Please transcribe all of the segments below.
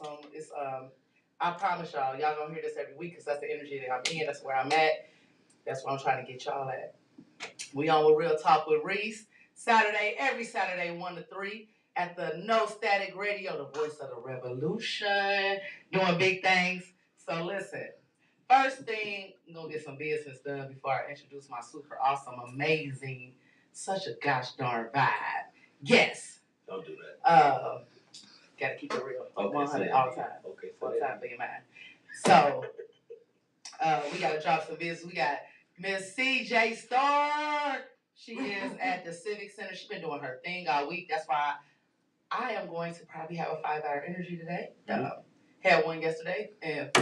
awesome. It's I promise y'all gonna hear this every week because that's the energy that I'm in. That's where I'm at. That's where I'm trying to get y'all at. We on with Real Talk with Reese. Every Saturday, 1 to 3 at the No Static Radio, the voice of the revolution, doing big things. So listen, first thing, I'm going to get some business done before I introduce my super awesome, amazing, such a gosh darn vibe. Yes. Don't do that. Got to keep it real. Okay, 100 all the time. Okay. One time for your mind. So, we got to drop some business. We got Miss CJ Star. She is at the Civic Center. She's been doing her thing all week. That's why I am going to probably have a 5-hour energy today. Had one yesterday, and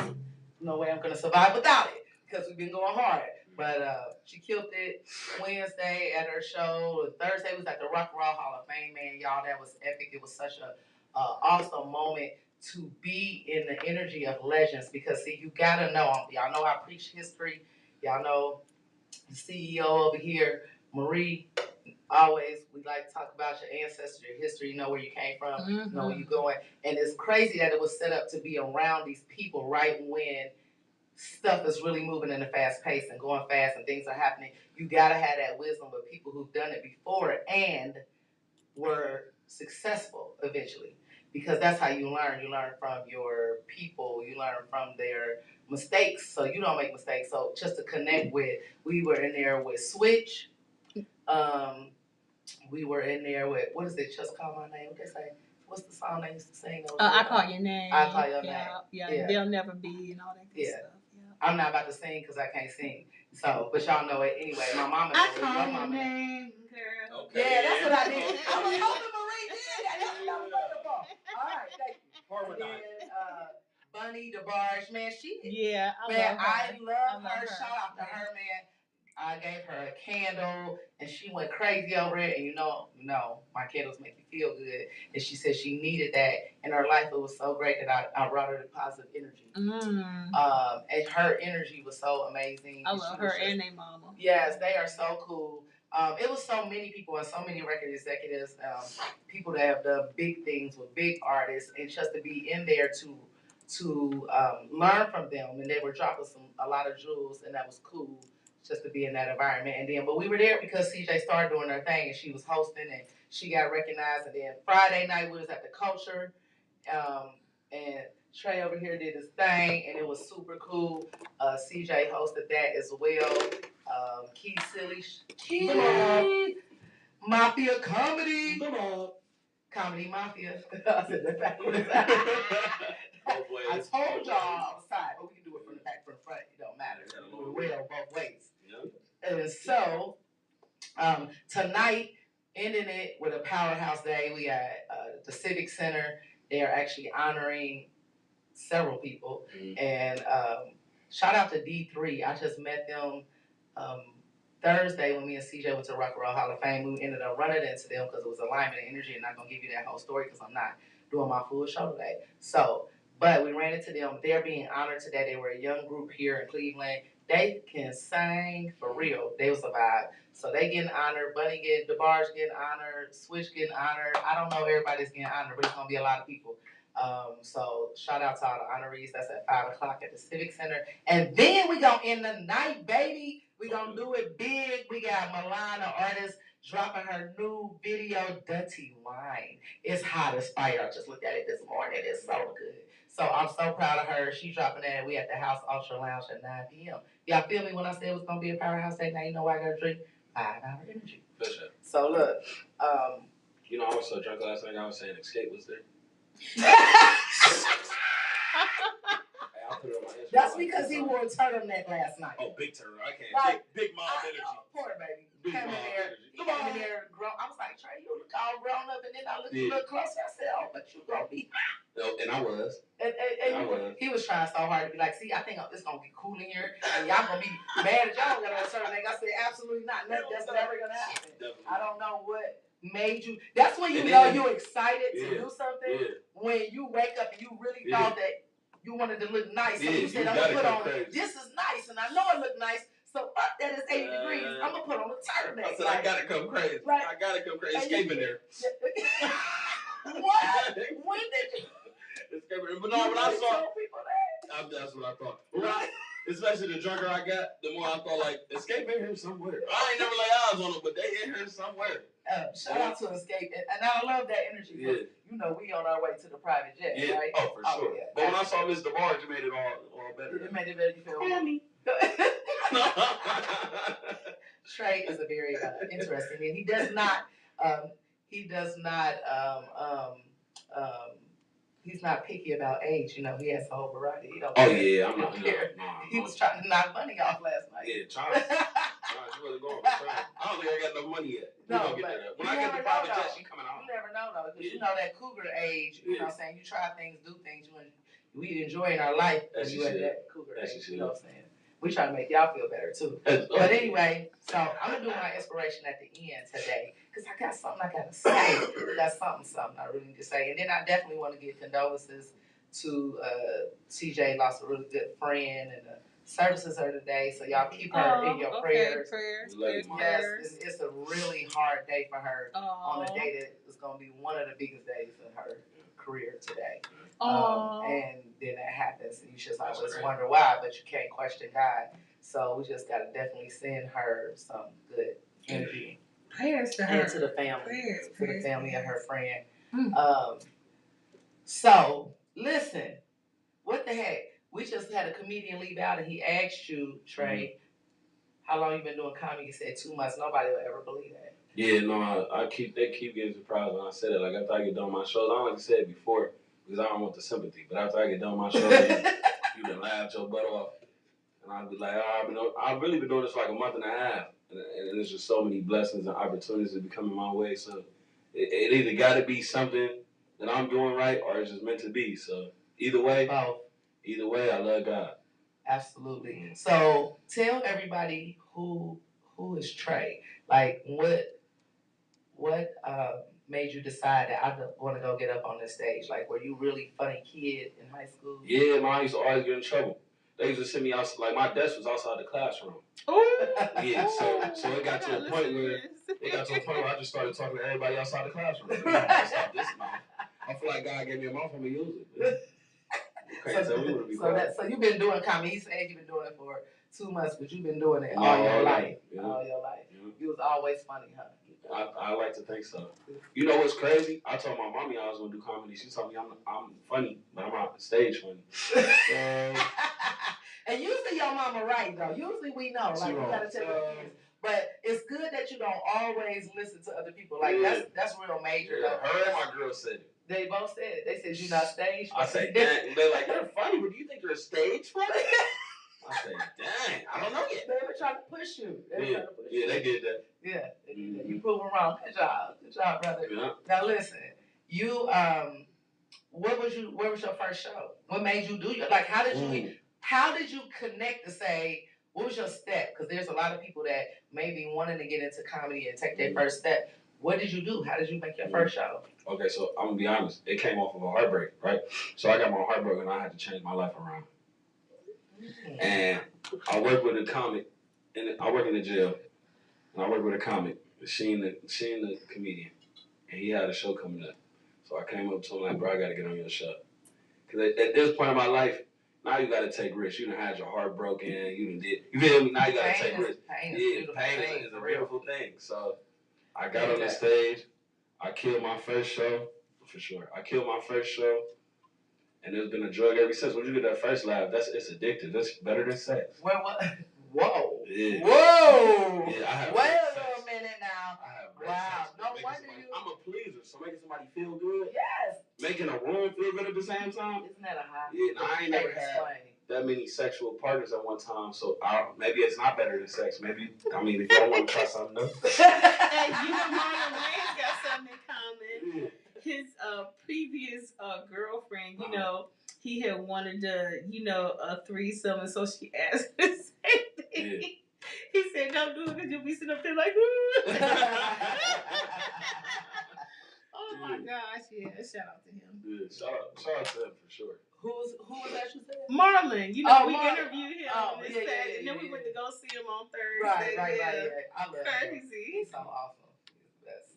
no way I'm going to survive without it because we've been going hard. But she killed it Wednesday at her show. Thursday was at the Rock and Roll Hall of Fame, man. Y'all, that was epic. It was such a awesome moment to be in the energy of legends because, see, you got to know. Y'all know I preach history. Y'all know the CEO over here, Marie, always, we like to talk about your ancestors, your history, you know where you came from, you know where you're going. And it's crazy that it was set up to be around these people right when stuff is really moving in a fast pace and going fast and things are happening. You got to have that wisdom with people who've done it before and were successful eventually. Because that's how you learn. You learn from your people. You learn from their mistakes so you don't make mistakes. So just to connect with, we were in there with Switch. We were in there with, what is it? Just Call My Name. What they say? What's the song they used to sing? I Call Your Name. I Call Your Name. Yeah. They'll Never Be and all that good stuff. Yeah. I'm not about to sing because I can't sing. So, but y'all know it anyway. My mama knows it. I Call Your Name, girl. Okay. Yeah, that's what I did. I was hoping Marie did that. That's what I was waiting for. All right, thank you. And then Bunny DeBarge, man, I love her. Shout out to her, man. I gave her a candle, and she went crazy over it. And you know, my candles make you feel good. And she said she needed that in her life. It was so great that I brought her the positive energy. And her energy was so amazing. I love her and their mama. Yes, they are so cool. It was so many people and so many record executives, people that have done big things with big artists, and just to be in there to learn from them. And they were dropping a lot of jewels, and that was cool. Just to be in that environment. And then, but we were there because CJ started doing her thing and she was hosting and she got recognized. And then Friday night we was at the Culture, and Trey over here did his thing and it was super cool. CJ hosted that as well. Key Silly, Mafia Comedy. Comedy Mafia. I said the back with I told y'all I was tired, but we can do it from the back, from the front. It don't matter. We will both ways. And so tonight, ending it with a powerhouse day, we at the Civic Center. They are actually honoring several people. And shout out to D3. I just met them Thursday when me and CJ went to Rock and Roll Hall of Fame. We ended up running into them because it was alignment and energy. I'm not going to give you that whole story because I'm not doing my full show today. So, but we ran into them. They're being honored today. They were a young group here in Cleveland. They can sing for real. They was a vibe. So they getting honored. DeBarge getting honored. Switch getting honored. I don't know everybody's getting honored, but it's going to be a lot of people. So shout out to all the honorees. That's at 5 o'clock at the Civic Center. And then we going to end the night, baby. We going to do it big. We got Milana, artist, dropping her new video, Dirty Wine. It's hot as fire. I just looked at it this morning. It's so good. So I'm so proud of her. She's dropping that. We at the House Ultra Lounge at 9 p.m. Y'all feel me when I said it was going to be a powerhouse day? Now you know why I got to drink 5-hour energy. For sure. So look. You know, I was so drunk last night, I was saying Escape was there. That's because he wore a turtleneck last night. Oh, big turtleneck. I can't. Like, big mom energy. Poor baby. Big came mom in there. energy. He came in there grown. I was like, Trey, you look all grown up. And then I looked a little closer. I said, oh, but you gonna be. No, and I was. And he was trying so hard to be like, see, I think it's gonna be cool in here, and y'all gonna be mad at y'all got a turtleneck. I said, absolutely not. That's never gonna happen. Definitely. I don't know what made you. That's when you know you're excited to do something. Yeah. When you wake up and you really thought that you wanted to look nice. So you said, I'm gonna put on this is nice, and I know it look nice. So fuck that is 80 degrees. I'm gonna put on a turtleneck. I said, I gotta come crazy. Like, I gotta come crazy. Escape in there. What? When did you? escape. But no, when I saw that's what I thought. Especially the drunker I got, the more I thought like Escape in here somewhere. I ain't never lay eyes on them, but they in here somewhere. Shout out to Escape, and I love that energy. Yeah. You know, we on our way to the private jet, right? Oh, for sure. Yeah. But when I saw Mr. Barge, it made it all better. It made it better. You feel me? Trey is a very interesting, and he does not. He's not picky about age. You know, he has a whole variety. He don't care. I'm not. No. He was trying to knock money off last night. Yeah, Charles. You wasn't going. I don't think I got enough money yet. No, get that. When I get the private jet, she coming out. You never know though, because you know that cougar age. You know what I'm saying? You try things, do things. We enjoy in our life. As you at that cougar age. You know what I'm saying? We try to make y'all feel better too. But anyway, so I'm gonna do my inspiration at the end today because I got something I gotta say. I got something I really need to say, and then I definitely want to give condolences to TJ. Lost a really good friend, and the services are today, so y'all keep her in your prayers. Yes, it's a really hard day for her on a day that is gonna be one of the biggest days in her career today. And then that happens, and you just always wonder why, but you can't question God. So we just gotta definitely send her some good energy. Prayers to her. And to the family. To the family and her friend. Mm. So listen, what the heck? We just had a comedian leave out, and he asked you, Trey, how long you been doing comedy? You said 2 months. Nobody will ever believe that. Yeah, no, they keep getting surprised when I said it. Like after I get done my shows, I don't like to say it before because I don't want the sympathy. But after I get done my shows, you can laugh your butt off, and I'll be like, I've really been doing this for like a month and a half, and there's just so many blessings and opportunities that be coming my way. So it either got to be something that I'm doing right, or it's just meant to be. So either way, I love God. Absolutely. So tell everybody who is Trey. Like what made you decide that I want to go get up on this stage? Like, were you really funny kid in high school? Yeah, man, I used to always get in trouble. They used to send me out, like my desk was outside the classroom. Ooh. Yeah, so it got to a point where I just started talking to everybody outside the classroom. Stop this mouth. I feel like God gave me a mouth, I'm gonna use it. So you've been doing comedy. He said you've been doing it for 2 months, but you've been doing it all your life. Yeah. All your life. Yeah. You was always funny, huh? I like to think so. You know what's crazy? I told my mommy I was gonna do comedy. She told me I'm funny, but I'm not stage funny. And usually your mama right though. Usually we know. Like you gotta tell your kids. But it's good that you don't always listen to other people. Like that's real major. Yeah, her and my girl said it. They both said it. They said you're not stage funny. I say, dang. They're like, you're funny, but do you think you're stage funny? I say, dang, I don't know yet. They were trying to push you. Yeah, they did that. Yeah, they did that. You proving wrong. Good job, brother. Yeah. Now listen, you where was your first show? What made you do your how did you connect to say what was your step? Because there's a lot of people that may be wanting to get into comedy and take their first step. What did you do? How did you make your first show? Okay, so I'm gonna be honest. It came off of a heartbreak, right? So I got my heart broken, and I had to change my life around. And I work with a comic, and I work in the jail, and I work with a comic, Sheen the comedian, and he had a show coming up. So I came up to him like, bro, I gotta get on your show. Because at this point in my life, now you gotta take risks. You done had your heart broken, you feel me? Now you gotta take risks. Pain is a beautiful thing. So I got on the stage, I killed my first show, for sure. And there's been a drug ever since. When you get that first laugh, it's addictive. That's better than sex. Whoa. Yeah. Whoa. Yeah, wait a minute now. Wow. No wonder I'm a pleaser, so making somebody feel good. Yes. Making a room feel good at the same time. Isn't that a high? Yeah, I ain't never had that many sexual partners at one time, so maybe it's not better than sex. Maybe, if y'all want to try something new. Hey, Marlon Wayne's got something in common. Yeah. His previous girlfriend, he had wanted a threesome, and so she asked him the same thing. Yeah. He said, don't do it because you'll be sitting up there like, oh my gosh, yeah, shout out to him. Yeah, shout out to him for sure. Who was that you said? Marlon. We interviewed him on this Saturday, and then we went to go see him on Thursday. Right. I love him. Crazy. He's so awesome. He's the best.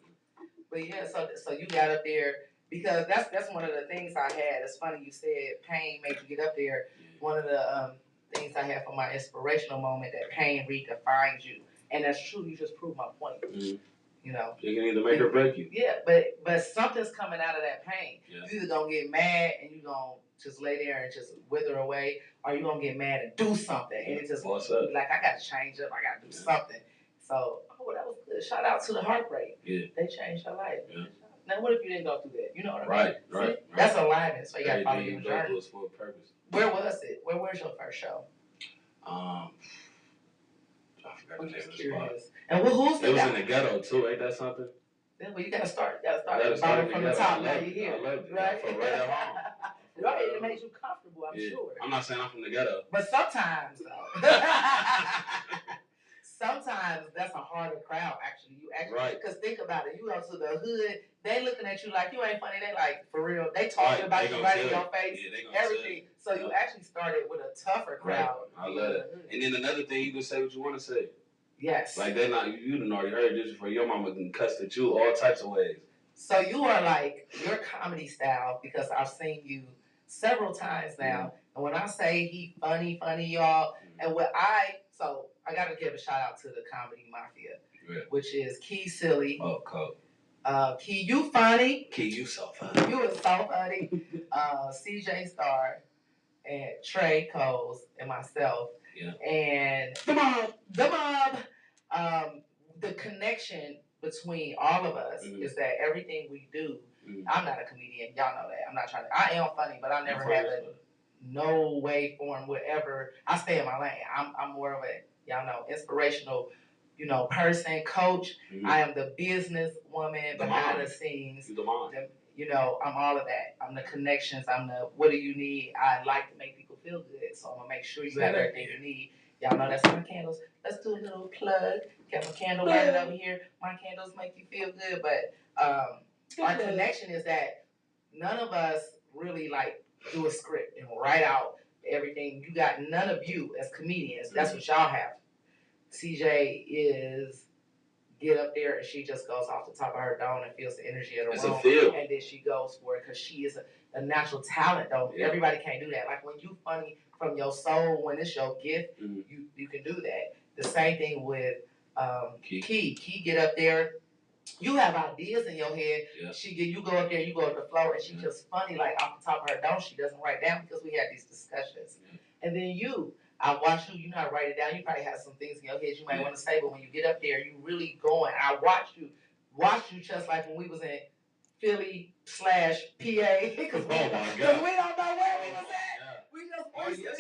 But yeah, so you got up there because that's one of the things I had. It's funny you said pain made you get up there. One of the things I had for my inspirational moment, that pain redefines you, and that's true. You just proved my point. Mm-hmm. You know, you can either make or break you. Yeah, but something's coming out of that pain. Yeah. You either gonna get mad and you gonna just lay there and just wither away, or you gonna get mad and do something, and it just like I gotta change up. I gotta do something. So, that was good. Shout out to the heartbreak. Yeah, they changed her life. Yeah. Now, what if you didn't go through that? You know what I mean? Right. That's alignment. So you got to follow your journey. Was for a purpose. Where was it? Where was your first show? I forgot the name of the spot. And who's the guy? It was in the ghetto too. Ain't that something? Yeah, well, you gotta start. You gotta start from the top. Now you're here. I loved it. Right. Right at home. Right. It makes you comfortable. I'm sure. I'm not saying I'm from the ghetto, but sometimes though. Sometimes that's a harder crowd, actually. You actually, right. Because think about it. You go to the hood, they looking at you like you ain't funny. They like, for real. They talking about you right in your face. Yeah, they gonna everything. So you actually started with a tougher crowd. Right. I love it. And then another thing, you can say what you want to say. Yes. Like they're not, you done already heard this before. Your mama can cuss at you all types of ways. So you are like, your comedy style, because I've seen you several times now. And when I say he funny, y'all, and so I got to give a shout out to the Comedy Mafia, which is Key Silly. Oh, cool. Key, you funny. Key, you so funny. You was so funny. CJ Star and Tre Coles and myself. Yeah. And the mob. The connection between all of us is that everything we do. I'm not a comedian. Y'all know that. I'm not trying to. I am funny, but I never have no way, form, whatever. I stay in my lane. I'm more of a, y'all know, inspirational, person, coach. Mm-hmm. I am the business woman behind the scenes. You're the mom. I'm all of that. I'm the connections. I'm the, what do you need? I like to make people feel good, so I'm gonna make sure you have everything you need. Y'all know that's my candles. Let's do a little plug. Got my candle burning over here. My candles make you feel good, but our connection is that none of us really do a script and write out everything. You got none of you as comedians. That's what y'all have. CJ is get up there and she just goes off the top of her dome and feels the energy of the room. And then she goes for it because she is a natural talent, though. Yeah. Everybody can't do that. Like when you funny from your soul, when it's your gift, you can do that. The same thing with Key. Key get up there. You have ideas in your head. Yeah. You go up there, you go to the floor, and she's just funny, like off the top of her dome. She doesn't write down because we had these discussions. Yeah. And then I watch you. You not write it down. You probably have some things in your head you might want to say, but when you get up there, you really going. I watch you just like when we was in Philly / PA because we don't know where we was at. Yeah. We just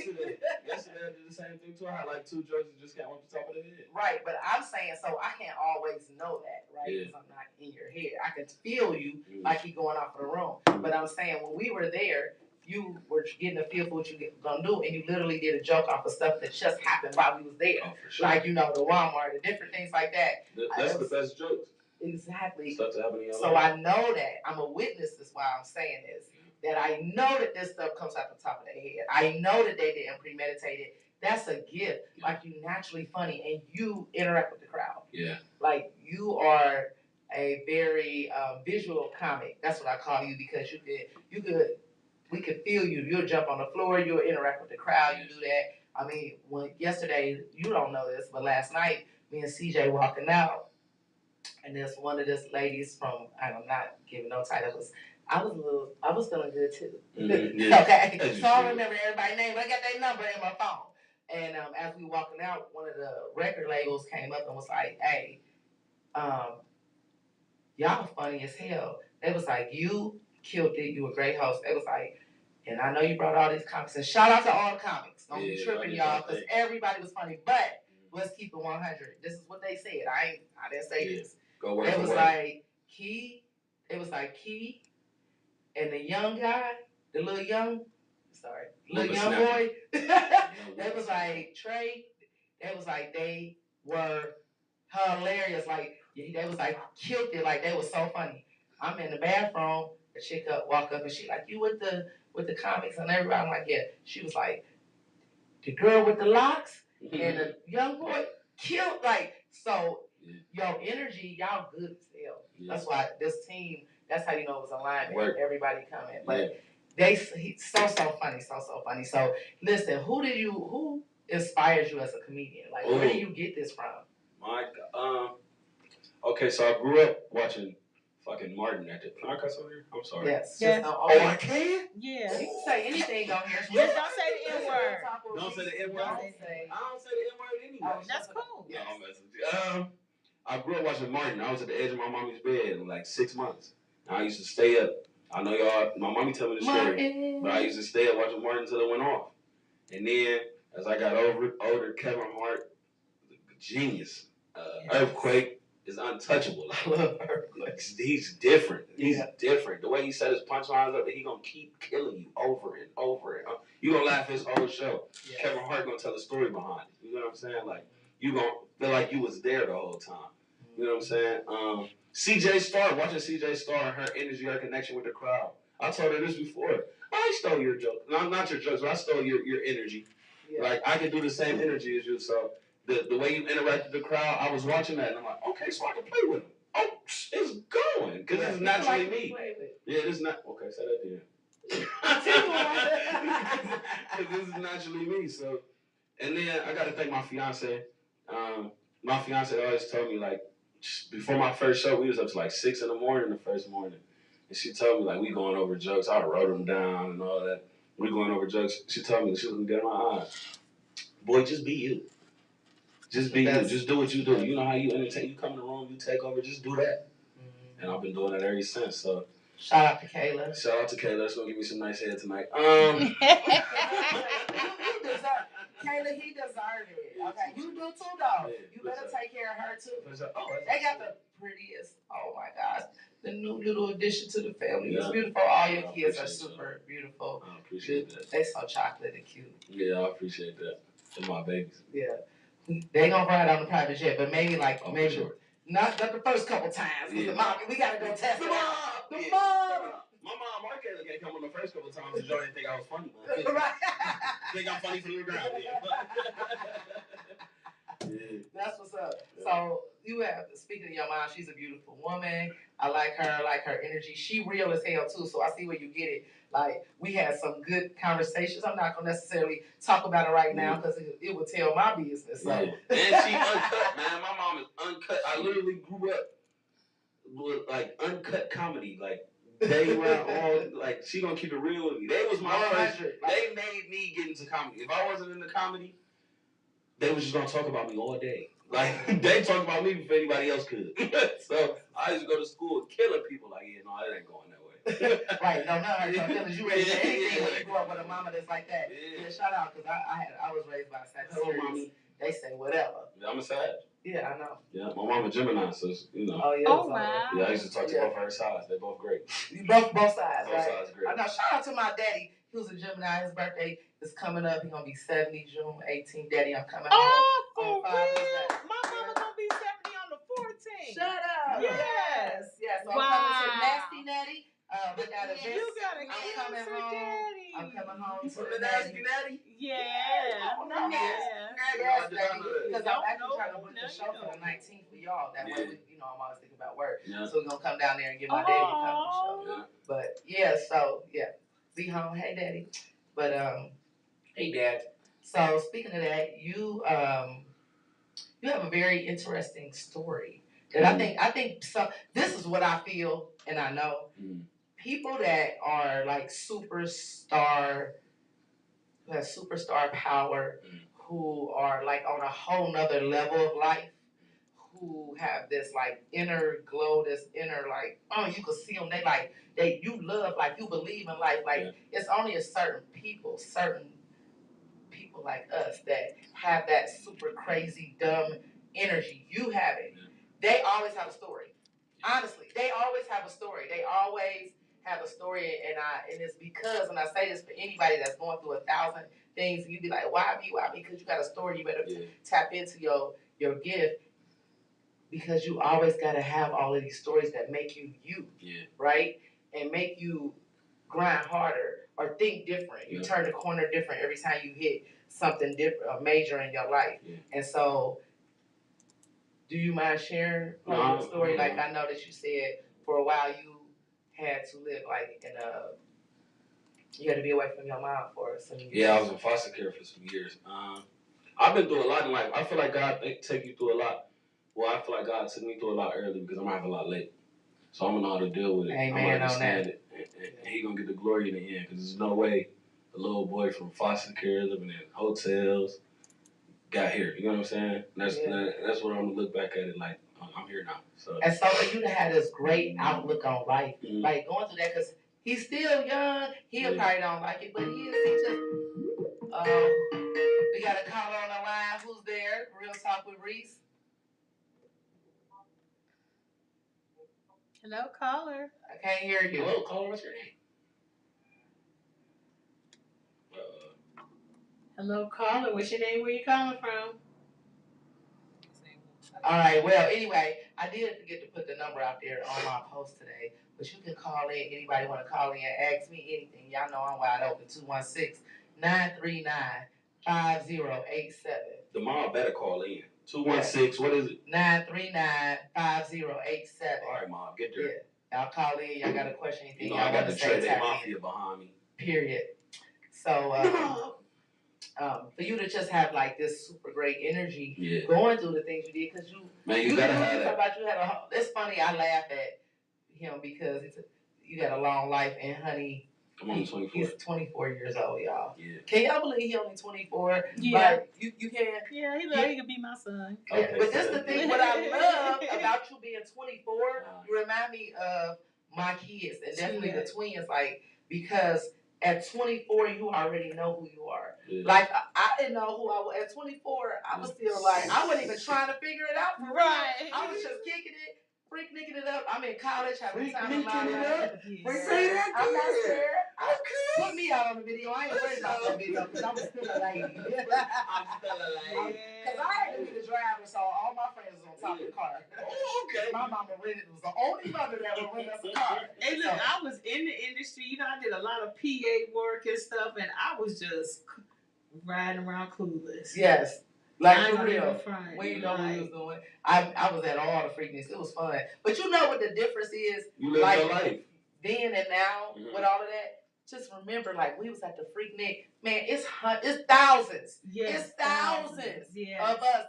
yesterday I did the same thing too. I had like 2 jokes that just got off the top of the head. Right, but I'm saying so I can't always know that, right? Because I'm not in your head. I can feel you like you going off of the room. But I'm saying when we were there, you were getting a feel for what you gonna do, and you literally did a joke off of stuff that just happened while we was there. Oh, for sure. Like the Walmart, the different things like that. That's the best jokes. Exactly. Stuff to happen in your life. I know that. I'm a witness. That's why I'm saying this. That I know that this stuff comes out the top of their head. I know that they didn't premeditate it. That's a gift. Yeah. Like you naturally funny and you interact with the crowd. Yeah. Like you are a very visual comic. That's what I call you because we could feel you. You'll jump on the floor. You'll interact with the crowd. You do that. I mean, yesterday, you don't know this, but last night, me and CJ walking out, and there's one of these ladies from, I'm not giving no titles. I was feeling good too. Mm-hmm. Yeah. Okay. So I remember everybody's name. I got their number in my phone. And as we walking out, one of the record labels came up and was like, hey, y'all funny as hell. They was like, you killed it. You a great host. They was like, and I know you brought all these comics. And shout out to all the comics. Don't be tripping, y'all, because everybody was funny. But let's keep it 100. This is what they said. I didn't say this. Go work. It was like Key. It was like Key and the young guy, the little young boy. They was like Tre. They was like they were hilarious. Like they was like killed it. Like they was so funny. I'm in the bathroom. The chick walk up and she like, you with the comics and everybody. I'm like, yeah. She was like, the girl with the locks and the young boy killed. Like so, your energy, y'all good as hell. Yeah. That's why this team That's how you know it was alignment. Work. Everybody coming, but he's so funny, so funny. So listen, who inspires you as a comedian? Like, where do you get this from? Okay, so I grew up watching fucking Martin at the. Can I cuss on here? I'm sorry. Yes. Yes. I can? Yeah. You can say anything on here. Just don't say the N word. Don't say the N word. I don't say the N word anyway. That's cool. No, I'm messing with you. I grew up watching Martin. I was at the edge of my mommy's bed in like 6 months. I used to stay up. I know y'all, my mommy told me the story, but I used to stay up watching Martin until it went off. And then, as I got older, Kevin Hart, genius. Earthquake is untouchable. I love Earthquake. He's different. He's different. The way he set his punchlines up, he gonna keep killing you over and over and over. You gonna laugh his whole show. Yes. Kevin Hart gonna tell a story behind it. You know what I'm saying? Like, you gonna feel like you was there the whole time. You know what I'm saying? CJ Starr, watching CJ Starr and her energy, her connection with the crowd. I told her this before. I stole your joke. No, not your jokes, but I stole your energy. Yeah. Like, I can do the same energy as you. So the way you interact with the crowd, I was watching that and I'm like, okay, so I can play with him. Oh, it's going. Because it's naturally me. Yeah, it is not. Okay, say that again. Because this is naturally me. So, and then I got to thank my fiance. My fiance always told me, like, before my first show, we was up to like 6 in the morning the first morning. And she told me, like, we going over jokes. I wrote them down and all that. We going over jokes. She told me, she was going to get in my eyes. Boy, just be you. Just be you. Just do what you do. You know how you entertain. You come in the room, you take over. Just do that. Mm-hmm. And I've been doing that ever since. So shout out to Kayla. Shout out to Kayla. She's going to give me some nice head tonight. You deserve Kayla, he deserved it. Okay, you do too, though. You better take care of her too. They got the prettiest. Oh my gosh, the new little addition to the family. It's beautiful. All your kids are super beautiful. I appreciate that. They so chocolate and cute. Yeah, I appreciate that. They're my babies. Yeah, they gonna ride on the private jet, but maybe not the first couple times. Yeah. The mom, we gotta go test the mom. The mom. My mom, Mark Kayla can't come on the first couple times because y'all didn't think I was funny. Right. Think I'm funny for the ground. Yeah. That's what's up. Yeah. So you have, speaking of your mom, she's a beautiful woman. I like her energy. She real as hell too, so I see where you get it. Like, we had some good conversations. I'm not gonna necessarily talk about it right now because it would tell my business. So. Yeah. And she uncut, man. My mom is uncut. I literally grew up with like uncut comedy, like. They were all like, she gonna keep it real with me. They was my first. They made me get into comedy. If I wasn't into comedy, they was just gonna talk about me all day. Like, they talk about me before anybody else could. So I used to go to school killing people. Like, yeah, no, it ain't going that way. Right? No, because you raised anything when you grew up with a mama that's like that. Yeah, shout out because I was raised by a Sagittarius. They say whatever. Yeah, I'm a Sag. Yeah, I know. Yeah, my mama Gemini, so you know. Oh yeah. Oh wow. Yeah, I used to talk to both her sides. They're both great. Both sides. Both sides great. I know. Shout out to my daddy. He was a Gemini. His birthday is coming up. He's gonna be 70 June 18th. Daddy, I'm coming home. Oh, for real? My mama gonna be 70 on the 14th. Shut up. Yes. So wow. I'm coming to Nasty Natty. I got a you gotta get Daddy. I'm coming home to the Nasty Natty. Yeah. Yes, because I'm actually trying to book the show for the 19th for y'all. That way, I'm always thinking about work. Yeah. So we're gonna come down there and get my daddy a comedy show. Yeah. But be home. Hey, Daddy. But hey, Dad. So speaking of that, you have a very interesting story. And I think so. This is what I feel, and I know. People that are like superstar, who have superstar power, who are like on a whole nother level of life, who have this like inner glow, this inner like, you can see them, you love, like you believe in life, like it's only certain people like us that have that super crazy, dumb energy. You have it. They always have a story. Honestly, they always have a story. They always have a story, and it's because, and I say this for anybody that's going through 1,000 things, you'd be like, why me? Because you got a story. You better tap into your gift, because you always got to have all of these stories that make you right, and make you grind harder or think different. You turn the corner different every time you hit something different, a major in your life, and so. Do you mind sharing part of your story? Like, I know that you said for a while you had to live like in a. You had to be away from your mom for some years. Yeah, I was in foster care for some years. I've been through a lot in life. I feel like God take you through a lot. Well, I feel like God took me through a lot early because I'm gonna have a lot late. So I'm gonna know how to deal with it. Amen, I'm gonna understand it, and He gonna get the glory in the end. Because there's no way a little boy from foster care living in hotels got here. You know what I'm saying? That's what I'm gonna look back at it like. I'm here now. So. And so for you to have this great outlook on life, like going through that, because he's still young. He probably don't like it, but he just. We got a caller on the line. Who's there? Real Talk with Reese. Hello, caller. I can't hear you. Hello, caller. What's your name? Hello, caller. What's your name? Where you calling from? All right. Well, anyway, I did forget to put the number out there on my post today, but you can call in. Anybody want to call in and ask me anything? Y'all know I'm wide open. 216-939-5087. The mom better call in. 216. What is it? 939-5087. All right, mom. Get there. Yeah. Y'all call in. Y'all got a question? Anything? You know, I got the Tre Mafia behind me. Period. So, for you to just have like this super great energy going through the things you did, because you gotta have that. About you had it's funny. I laugh at him because you got a long life, and honey, I'm only 24. He's 24 years old, y'all. Yeah. Can y'all believe he only 24? Yeah. Like, you can. Yeah, he could be my son. Okay, but this is the thing. What I love about you being 24, you remind me of my kids, and definitely the twins. Like, because at 24, you already know who you are. Yeah. Like, I didn't know who I was. At 24, I was still like, I wasn't even trying to figure it out. Right. I was just kicking it, freak-nicking it up. I'm in college, having time in my life. I'm not scared. Put me out on the video. I ain't worried about that video because I'm still a lady. I'm still a lady. Because I had to be the driver, so all my friends was on top of the car. Oh, okay. My mama was the only mother that would rent us a car. And look, I was in the industry. You know, I did a lot of PA work and stuff, and I was just riding around clueless. Yes. Like, for real. We didn't know what we was doing. I was at all the freakness. It was fun. But you know what the difference is? You live your life. Then and now, with all of that, just remember, like, we was at the Freaknik. Man, it's thousands. Yes, it's thousands of us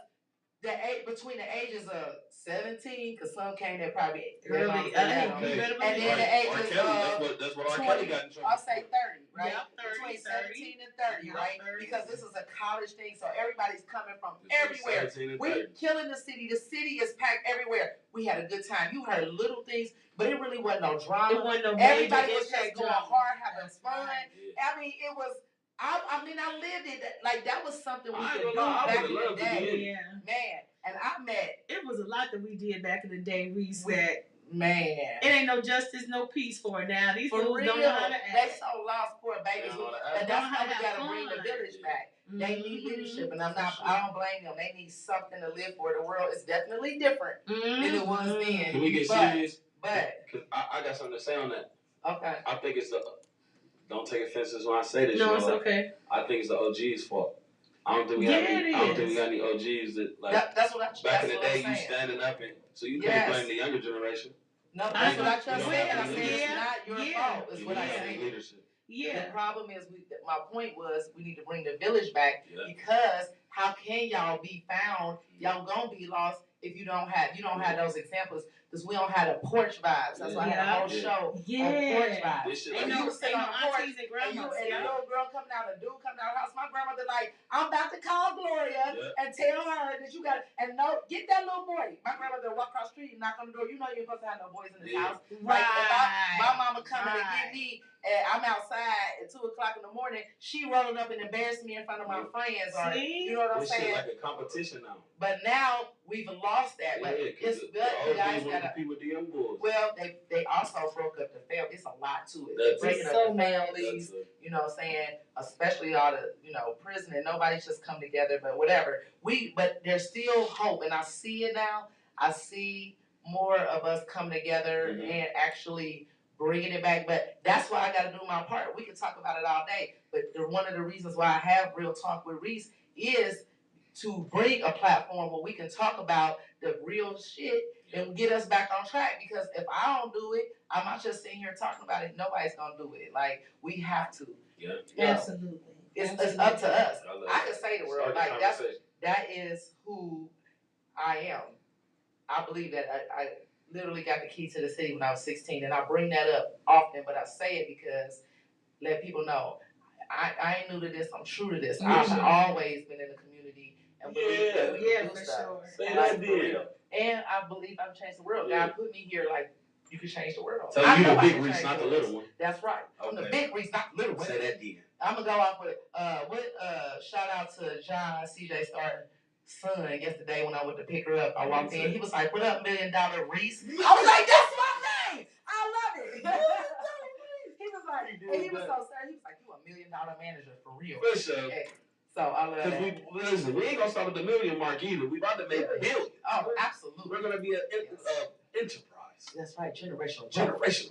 between the ages of 17, because some came there probably early. And then the ages of that's what R. Kelly got in trouble. I'll say 30, right? Yep, 30, between 17 and 30, right? 30. Because this is a college thing, so everybody's coming from everywhere. We're killing the city. The city is packed everywhere. We had a good time. You heard little things, but it really wasn't no drama. It wasn't no Everybody was just going drama. hard, having fun. I mean, it was. I lived it. Like, that was something we could do back in the day. Yeah. Man, and I met. It was a lot that we did back in the day, Reese, that man. It ain't no justice, no peace for it now. These fools don't know how to act. They so lost, poor babies. And that's how we gotta bring the village back. Mm-hmm. They need leadership, and I don't blame them. They need something to live for. The world is definitely different than it was then. Can we get serious? But I got something to say on that. Okay. I think it's don't take offense when I say this. No, it's okay. I think it's the OG's fault. I don't think we got any OGs that like. That's what back in the day, you standing up and so you can't blame the younger generation. No, that's what I just said. I said it's not your fault. Is what I said. Leadership. Yeah. The problem is, my point was, we need to bring the village back because how can y'all be found? Y'all gonna be lost if you don't have those examples. Because we don't have the porch vibes. That's why I had a whole show on porch vibes. Ain't no aunties and grandmas. And a little girl coming out, a dude coming out of the house. My grandmother like, I'm about to call Gloria and tell her that you got get that little boy. My grandmother walk across the street and knock on the door. You know you're supposed to have no boys in this house. Right. Like, my mama coming to get me. And I'm outside at 2:00 in the morning. She rolling up and embarrassing me in front of my friends. You know what I'm saying? It's like a competition now. But now we've lost that. But it's good. You guys gotta. Well, they also broke up the family. It's a lot to it. Breaking up the families. You know what I'm saying? Especially all the prison and nobody's just come together. But whatever. But there's still hope, and I see it now. I see more of us come together and actually bringing it back, but that's why I got to do my part. We can talk about it all day, but one of the reasons why I have Real Talk with Reese is to bring a platform where we can talk about the real shit and get us back on track. Because if I don't do it, I'm not just sitting here talking about it. Nobody's gonna do it. Like we have to. Yeah. Absolutely. It's up to us. I can say the world like that is who I am. I believe that I literally got the key to the city when I was 16, and I bring that up often, but I say it because let people know I ain't new to this. I'm true to this. I've always been in the community and believe that we can do stuff. Say that for real. And I believe I've changed the world. God put me here like you can change the world. So you the big Reese, not the little one. That's right. I'm the big Reese, not the little one. Say that then. I'm gonna go off with shout out to John CJ Star's son yesterday when I went to pick her up. I walked in, he was like, "What up, $1 Million Reese?" I was like, "That's my name. I love it." He was like, and he was so sad. He was like, "You $1 million manager for real?" For sure. Hey, so I love that. Listen, we ain't gonna start with the million mark either. We about to make billions. Oh, absolutely. We're gonna be an enterprise. That's right, generational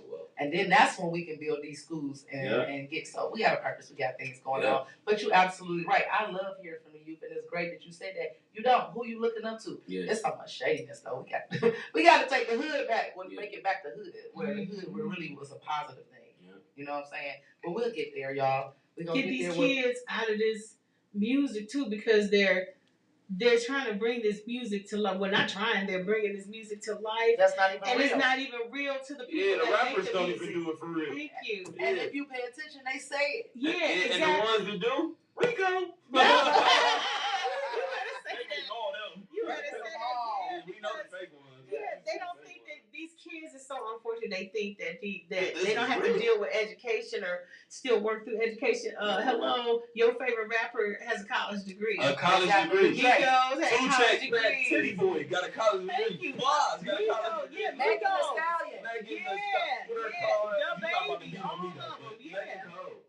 wealth. And then that's when we can build these schools and get so we have a purpose, we got things going on. But you're absolutely right. I love hearing from the youth, and it's great that you said that. You don't. Who you looking up to? Yeah. There's so much shadiness though. We got to take the hood back, make it back to hood, where the hood really was a positive thing. Yeah. You know what I'm saying? But we'll get there, y'all. We're gonna get these kids out of this music too, because they're trying to bring this music to life. Well, not trying. They're bringing this music to life. That's not even and real. it's not even real to the people. Yeah, the rappers don't even do it for real. Thank you. Yeah. And if you pay attention, they say it. Yeah, exactly. And the ones that do, Rico. You better say that. You better say that. Yeah, we know the fake ones. Yeah, they don't think that these kids are so unfortunate. They think that they don't have to deal with education or still work through education. Hello, your favorite rapper has a college degree. A college degree. He goes, has a college degree. Titty Boy got a college degree. Thank you. Boss got a college degree. Yeah, Megan Thee Stallion.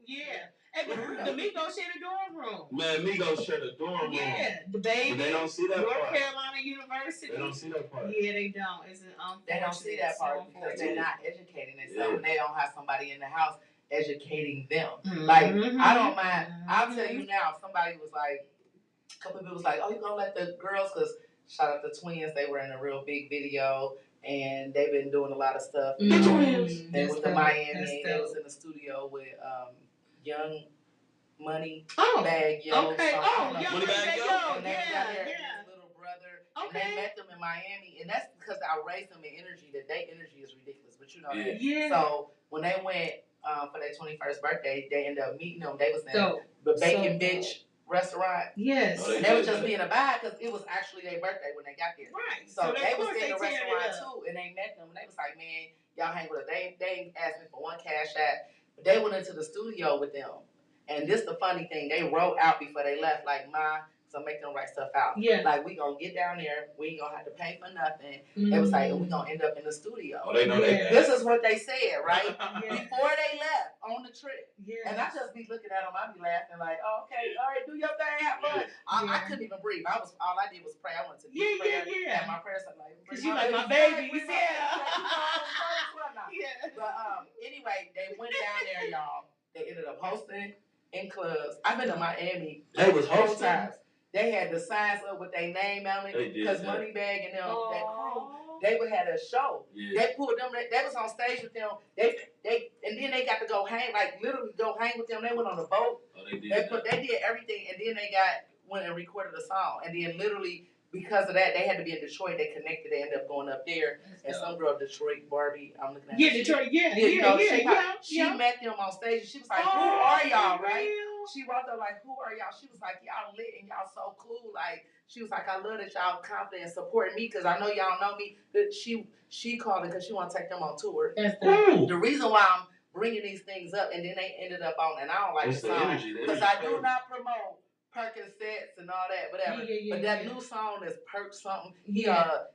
Yeah. And the Migos share the dorm room. Man, Migos share the dorm room. Yeah, the baby. But they don't see that North part. Carolina University. They don't see that part. Yeah, they don't. It's an they don't see that part because they're not educating themselves. And they don't have somebody in the house educating them. Like, I don't mind. I'll tell you now, somebody was like, a couple of people was like, "Oh, you gonna let the girls?" Because shout out the twins, they were in a real big video. And they've been doing a lot of stuff. The twins. They went to Miami. They was in the studio with Young Money Bag Yo. Okay. Young Money Bag Yo. And they got there and his little brother. Okay. And they met them in Miami. And that's because I raised them in energy. That their energy is ridiculous. But you know that. Yeah. So when they went for their 21st birthday, they ended up meeting them. They was in the Bacon Bitch restaurant. Yes. And they was just being a vibe because it was actually their birthday when they got there. Right. So they was in the restaurant too, and they met them, and they was like, "Man, y'all hang with us." They ain't asked me for one cash app, but they went into the studio with them. And this the funny thing, they wrote out before they left, like, "Ma, so make them write stuff out. Yeah. Like, we gonna get down there, we ain't gonna have to pay for nothing." They was like, "We gonna end up in the studio." Oh, they know that. This is what they said, right? Before they left on the trip. Yeah. And I just be looking at them, I be laughing like, "Oh, okay, all right, do your thing, have fun." I couldn't even breathe. All I did was pray. I went to deep prayer. And my prayers are like, because you like my babies. But anyway, they went down there, y'all. They ended up hosting in clubs. I've been to Miami. They was hosting. Times. They had the signs up with their name on it because Moneybag and them, that crew, they would had a show. Yeah. They pulled them. They was on stage with them. They and then they got to go hang, like literally go hang with them. They went on a boat. Oh, they did. They did everything, and then they went and recorded a song, and then literally. Because of that, they had to be in Detroit. They connected. They ended up going up there. And some girl, Detroit Barbie, I'm looking at. Yeah, Detroit. Yeah. She met them on stage. And she was like, "Who are y'all?" Right? She walked up like, "Who are y'all?" She was like, "Y'all lit and y'all so cool." Like, she was like, "I love that y'all confident and supporting me because I know y'all know me." But she called it because she want to take them on tour. The reason why I'm bringing these things up, and then they ended up on, and I don't like the song because I do not promote Percocets and all that, whatever. But that new song is Perk something. It's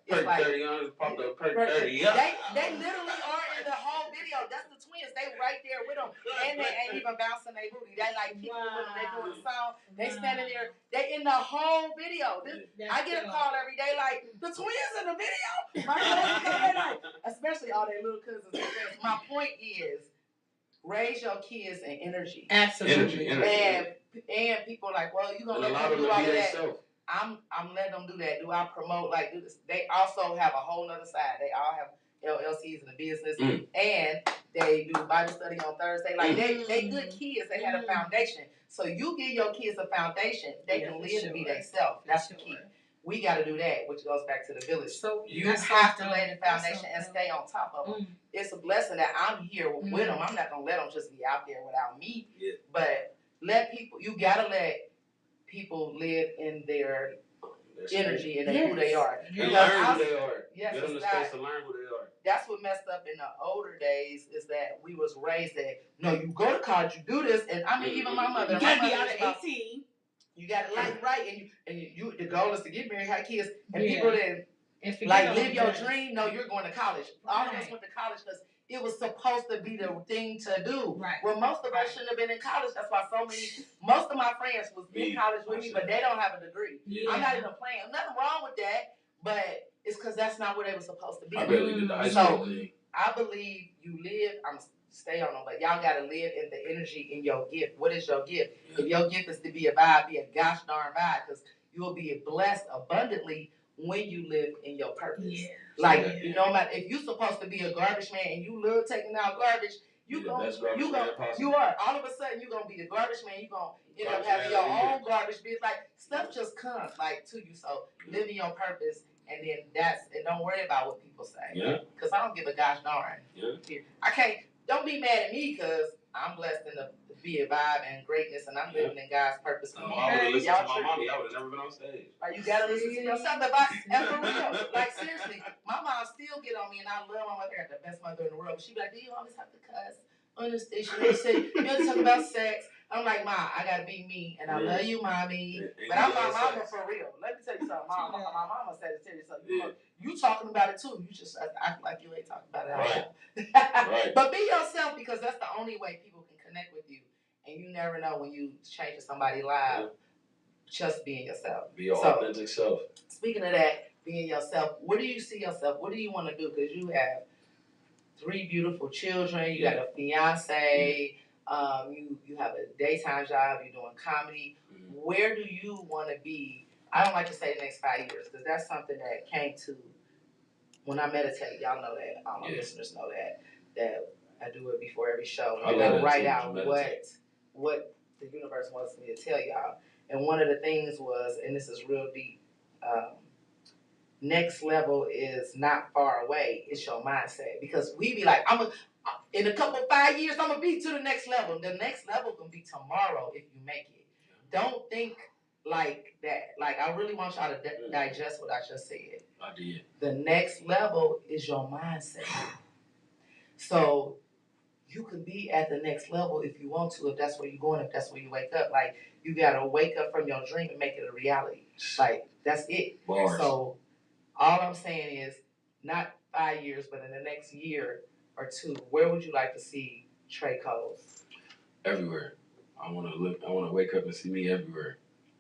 Perk like 30 on, popped up Perk 30. Yeah. They literally are in the whole video. That's the twins. They right there with them, and they ain't even bouncing their booty. They like kicking with them. They doing the song. They standing there. They in the whole video. I get a call every day like the twins in the video. My cousins, like, especially all their little cousins and friends. My point is, raise your kids in energy. Absolutely. Energy. And people are like, "Well, you gonna let them do all of that." I'm letting them do that. Do I promote do this? They also have a whole nother side. They all have LLCs in the business, and they do Bible study on Thursday. They good kids. They had a foundation. So you give your kids a foundation, they can live and be themselves. That's the key. We got to do that, which goes back to the village. So you have to lay the foundation and stay on top of them. It's a blessing that I'm here with them. I'm not gonna let them just be out there without me. Yeah. But you gotta let people live in their energy and who they are. And learn who they are. Yes, give them the space to learn who they are. That's what messed up in the older days is that we was raised that, no, you go to college, you do this, and I mean, even my mother. You gotta be out at 18. You got to right, and you the goal is to get married, have kids, and people that live your dream. No, you're going to college. All of us went to college because it was supposed to be the thing to do. Right. Well, most of us shouldn't have been in college. That's why most of my friends was in college with me, but they don't have a degree. Yeah. I'm not even playing. Nothing wrong with that, but it's because that's not what they were supposed to be. I barely did the high school thing. I believe you live. I'm stay on them, but y'all gotta live in the energy in your gift. What is your gift? If your gift is to be a vibe, be a gosh darn vibe, because you will be blessed abundantly when you live in your purpose. Yeah. You know, if you're supposed to be a garbage man and you love taking out garbage, you are. All of a sudden, you're gonna be the garbage man. You're gonna end up having your own garbage bin. Stuff just comes to you. So live in your purpose, and then and don't worry about what people say. Yeah. Because I don't give a gosh darn. Yeah. I can't. Don't be mad at me because I'm blessed in the be a vibe and greatness, and I'm living in God's purpose. I would have listened to my mommy. I would have never been on stage. You gotta listen to yourself. And for real, seriously, my mom still get on me, and I love my mother. I got the best mother in the world. But she be like, "Do you always have to cuss on the station? You have to talk about sex." I'm like, "Ma, I gotta be me, and I love you, mommy." But I'm my mama for real. Let me tell you something. My mama said to tell you something. You talking about it too. You just act like you ain't talking about it. Right. But be yourself, because that's the only way people can connect with you. And you never know when you change somebody's life. Just being yourself. Be your authentic self. Speaking of that, being yourself, where do you see yourself? What do you want to do? Because you have 3 beautiful children. You got a fiance. You have a daytime job. You're doing comedy. Where do you want to be? I don't like to say the next 5 years, because that's something that came to when I meditate. Y'all know that. All my listeners know that I do it before every show. I write out what the universe wants me to tell y'all. And one of the things was, and this is real deep, next level is not far away. It's your mindset. Because we be like, in a couple 5 years, I'm going to be to the next level. The next level can be tomorrow if you make it. Don't think like that. I really want y'all to digest what I just said. I did. The next level is your mindset. So you can be at the next level if you want to, if that's where you're going, if that's where you wake up. You got to wake up from your dream and make it a reality. That's it. Bars. So all I'm saying is, not 5 years, but in the next year or 2, where would you like to see Tre Coles? Everywhere. I want to wake up and see me everywhere.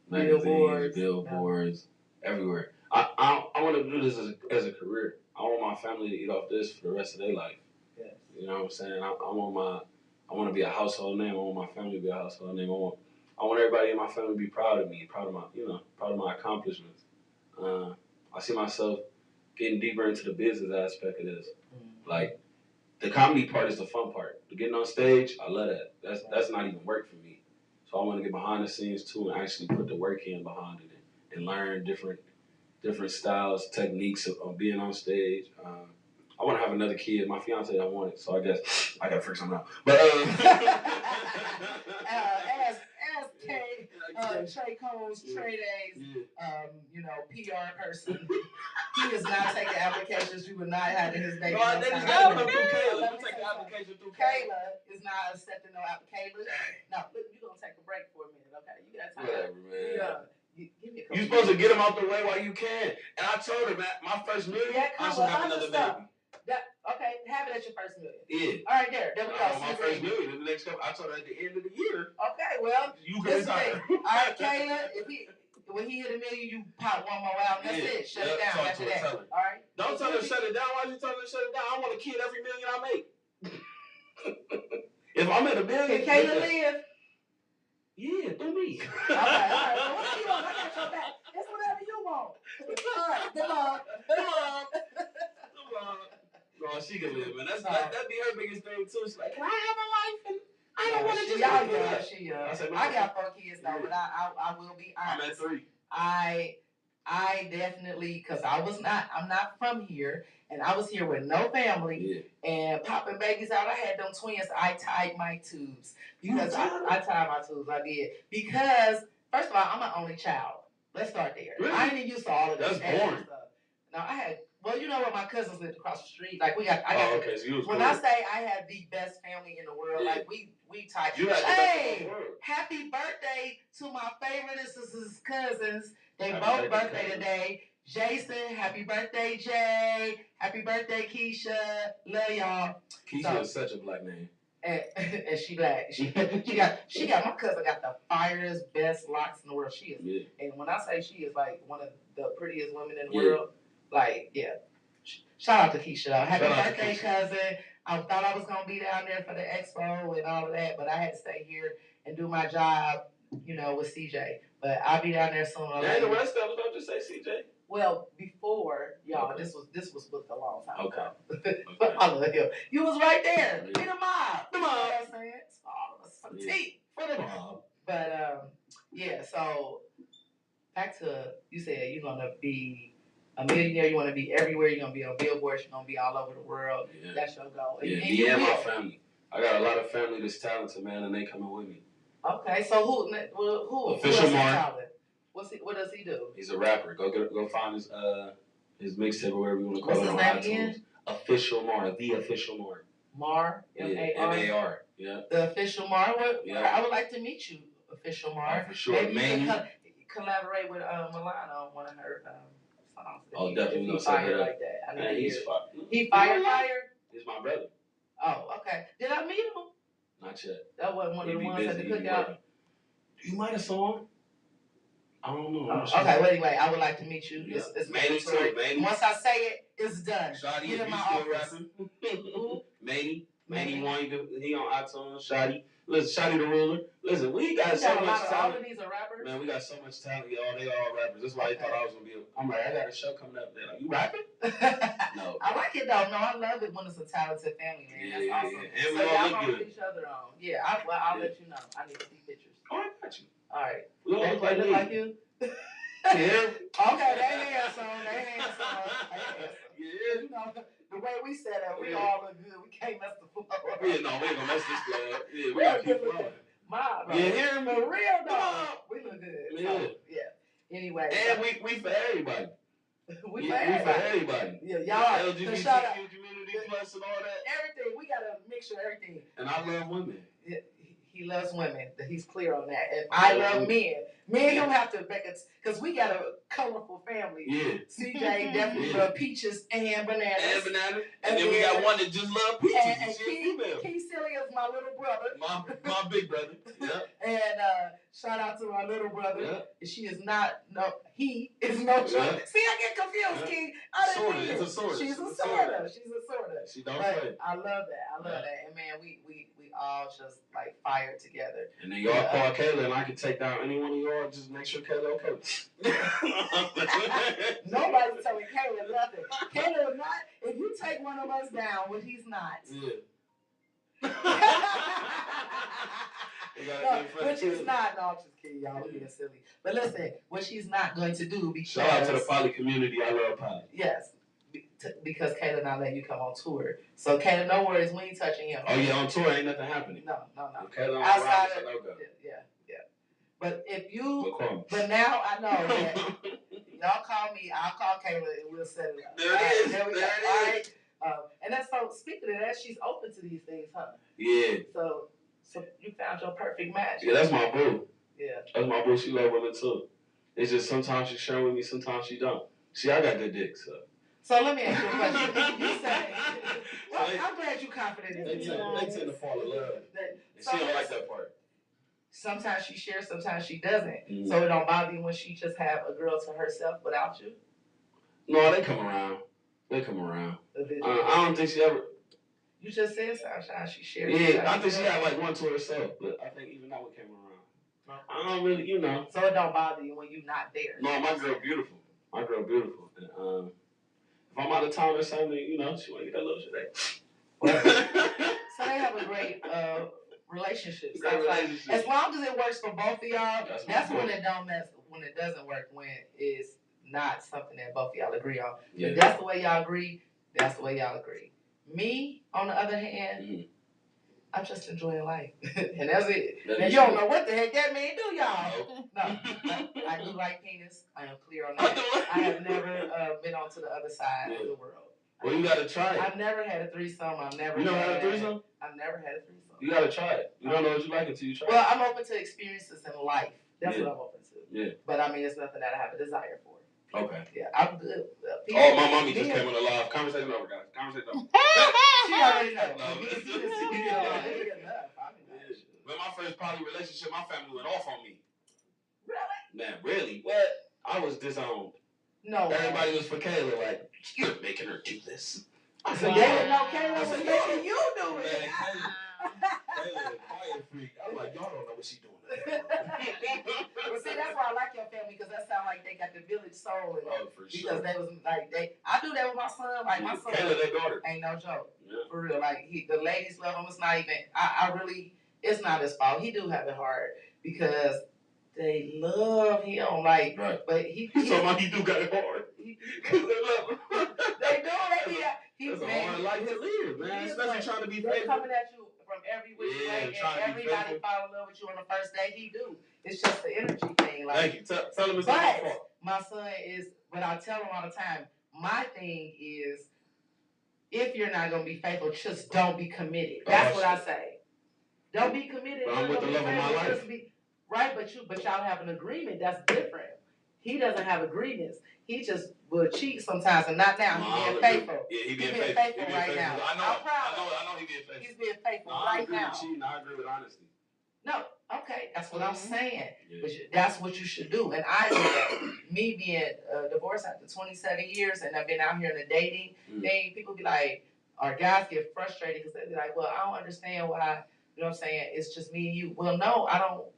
Magazines, billboards, everywhere. I want to do this as a career. I want my family to eat off this for the rest of their life. Yes. You know what I'm saying? I want to be a household name. I want my family to be a household name. I want everybody in my family to be proud of me, proud of my accomplishments. I see myself getting deeper into the business aspect of this. The comedy part is the fun part. The getting on stage, I love that. That's not even work for me. So I want to get behind the scenes too and actually put the work in behind it and learn different styles, techniques of being on stage. I want to have another kid. My fiance don't want it, so I guess I got to figure something out. But as Tre Coles, Tre Days, PR person, he is not taking applications. You would not have his baby. No, take the application through Kayla is not accepting no application. No, look, you're gonna take a break for a minute, okay? You got time. Whatever, man. Give me a You're supposed to get him out the way while you can. And I told her, man, my first million, I should have another baby. Have it at your first million. Yeah. All right, there we go. My first million in the next couple. I told her at the end of the year. Okay, well, you can retire. All right, Kayla, when he hit a million, you pop one more out. And that's it. Shut it down after that. All right. Don't tell her to shut it down. Why you telling her to shut it down? I want a kid every million I make. If I'm at a million, can Kayla live? Yeah, through me. All right. Well, what you want? I got your back. It's whatever you want. All right, come on. No, she can live, man. That'd be her biggest thing too. She's like, can I have a wife? And I don't want to just y'all do that. She young. I got 4 kids though, but I will be honest. I'm at 3. I definitely, because I'm not from here, and I was here with no family, and popping babies out. I had them twins. I tied my tubes because I tied my tubes. I did because first of all, I'm an only child. Let's start there. Really? I ain't used to all of this. That's boring. Stuff. No, I had. Well, you know what? My cousins lived across the street. Like I got. Okay, so you was when cool. I say I had the best family in the world, like we tied. You had the best in the world. Happy birthday to my favorite sisters, cousins. They both birthday today. Jason, happy birthday, Jay. Happy birthday, Keisha. Love y'all. Keisha is such a black name. And she black. She got my cousin got the finest, best locks in the world. She is. Yeah. And when I say she is like one of the prettiest women in the world, like shout out to Keisha. Happy birthday, cousin. I thought I was gonna be down there for the expo and all of that, but I had to stay here and do my job, with CJ. But I'll be down there soon. Yeah, the rest of us don't just say CJ. Well, before y'all, this was booked a long time ago. But I love him. You was right there. Yeah. Be the mob. You know what I'm saying? It's all of us for the team. For the mob. But so back to you said you're gonna be a millionaire, you wanna be everywhere, you're gonna be on billboards, you're gonna be all over the world. Yeah. That's your goal. Yeah, my family. I got a lot of family that's talented, man, and they coming with me. Okay, so who Official Mark. What does he do? He's a rapper. Go find his mixtape or whatever you want to call it on iTunes. Again? Official Mar, the Official Mar. Mar, M-A-R. Yeah. The Official Mar. I would like to meet you, Official Mar. For sure. Maybe you can collaborate with Milana on one of her songs. Oh, definitely. He's fire like that. I mean, he's fire. He fire. He's my brother. Oh, okay. Did I meet him? Not yet. That wasn't one of the ones at the cookout. You might have saw him. I don't know. Okay, well, anyway, I would like to meet you. Yeah. It's mandatory. Once I say it, it's done. Shotty, get in my office. Manny Wine, he on iTunes. Shotty. Listen, Shotty the ruler. Listen, we got so much talent. All of these are rappers? Man, we got so much talent. They all rappers. That's why they thought I was going to be I'm like, I got a show coming up. They're like, you rapping? No. I like it, though. No, I love it when it's a talented family, man. That's awesome. Yeah. And we all look good. Put each other on. Yeah, I'll let you know. I need to see pictures. Oh, I got you. All right. We all look like you? Yeah. Okay, they handsome. Yeah. You know, the way we set up, we all look good. We can't mess the floor up. Yeah, no, we ain't gonna mess this floor up. Yeah, we gotta keep flowing. Mob, bro. Yeah, hear me? For real, dog. We look good. Yeah. So, anyway. And we for everybody. We for everybody. Yeah, y'all. LGBTQ community plus and all that. Everything. We gotta make sure everything. And I love women. He loves women. He's clear on that. And I love men. Men don't have to make it because we got a colorful family. Yeah. CJ definitely love peaches and bananas. And then we got one that just love peaches. And Keith Silly is my little brother. My big brother. Yeah. And shout out to my little brother. Yeah. He is no joke. See, I get confused, Keith. It's a sorta. She's a sorta. She don't play. I love that. And man, we all just like fired together. And then y'all call Kayla and I can take down any one of y'all. Just make sure Kayla okay. Nobody's telling Kayla nothing. Kayla not. If you take one of us down, which he's not. Yeah. Which he's not. No, I'm just kidding, y'all. We're being silly. But listen, what she's not going to do because shout out to the poly community. I love poly. Yes. Because Kayla not letting you come on tour. So Kayla, no worries, we ain't touching him. Oh yeah, on tour ain't nothing happening. No. Kayla outside of no-go. Yeah. But if you, but now I know that y'all call me, I'll call Kayla and we'll set it up. There it is. There we go. All right. And that's so. Speaking of that, she's open to these things, huh? Yeah. So you found your perfect match. Yeah, that's my boo. Yeah. That's my boo. She love women too. It's just sometimes she share with me, sometimes she don't. See, I got good dick, so. So let me ask you a question. You say, well, I'm glad you're confident in They tend to fall in love. And she don't like that part. Sometimes she shares, sometimes she doesn't. Mm-hmm. So it don't bother you when she just have a girl to herself without you? No, they come around. I don't think she ever. You just said sometimes she shares. Yeah, I think she had like one to herself, but I think even that one came around. No. I don't really, you know. So it don't bother you when you're not there. No, my girl beautiful. My girl beautiful. And, if I'm out of town or something, you know, she want to get that little shit. So they have a great relationship. Great relationship. As long as it works for both of y'all, that's when it don't mess. When it doesn't work, when it's not something that both of y'all agree on. Yeah. If that's the way y'all agree, that's the way y'all agree. Me, on the other hand, I'm just enjoying life, and that's it. And you don't know what the heck that means, do y'all? No, I do like penis. I am clear on that. I have never been onto the other side of the world. Well, you gotta try it. I've never had a threesome. You never had a threesome? I've never had a threesome. You gotta try it. You don't know what you like until you try it. Well, I'm open to experiences in life. That's what I'm open to. Yeah. But I mean, it's nothing that I have a desire for. Okay. Yeah, I'm good. My mommy just came on the live. Conversation over, guys. Conversation over. She already knows. When my first poly relationship, my family went off on me. Really? Man, really? What? I was disowned. No. Everybody was for Kayla, like, you're making her do this. I said, they didn't know Kayla was making you do it. Man, Kayla, quiet freak. I'm like, y'all don't know what she doing. Well, see, that's why I like your family, because that sounds like they got the village soul in it. Oh, for sure. Because they was like, I do that with my son. Like, my son. Kayla, their daughter. Ain't no joke. Yeah. For real. Like, the ladies love him. It's not even, I really, it's not his fault. He do have it hard because they love him. Like, right. But he so he do got it hard. Because they love him. They do. That's a hard life to live, man. Especially trying to be faithful. They're coming at you from every which way, and everybody fall in love with you on the first day. He do. It's just the energy thing. Like, thank you. Tell him it's not my fault. My son is, but I tell him all the time, my thing is, if you're not going to be faithful, just don't be committed. That's what I say. Don't be committed. But I'm with the love of my life. Right, but y'all have an agreement. That's different. He doesn't have agreements. He just will cheat sometimes, and not now. He's being faithful. Yeah, he's being faithful right now. I know he's being faithful. He's being faithful right now. I agree with cheating. I agree with honesty. No, okay, that's what I'm saying. Yeah. But that's what you should do. And I do that. Me being divorced after 27 years, and I've been out here in the dating thing, people be like, or guys get frustrated because they be like, well, I don't understand why, you know what I'm saying, it's just me and you. Well, no,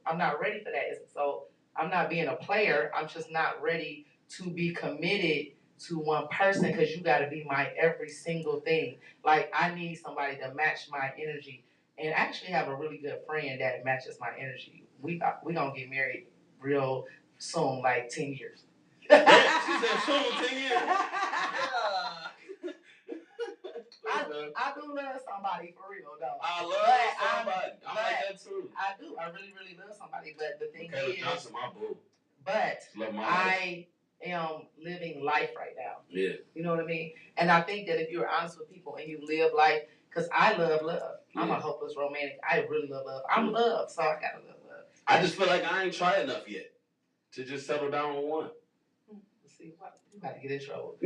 I'm not ready for that. So I'm not being a player. I'm just not ready to be committed to one person, because you got to be my every single thing. Like, I need somebody to match my energy. And I actually have a really good friend that matches my energy. We gonna get married real soon, like 10 years. She said soon, 10 years. I do love somebody, for real, though. I love somebody. I'm like that too. I do. I really, really love somebody. But the thing is, Johnson, my boo. But I am living life right now. Yeah. You know what I mean? And I think that if you're honest with people and you live life, because I love love. Yeah. I'm a hopeless romantic. I really love love. I'm love, so I gotta love love. I just feel like I ain't tried enough yet to just settle down on one. Let's see, you gotta get in trouble.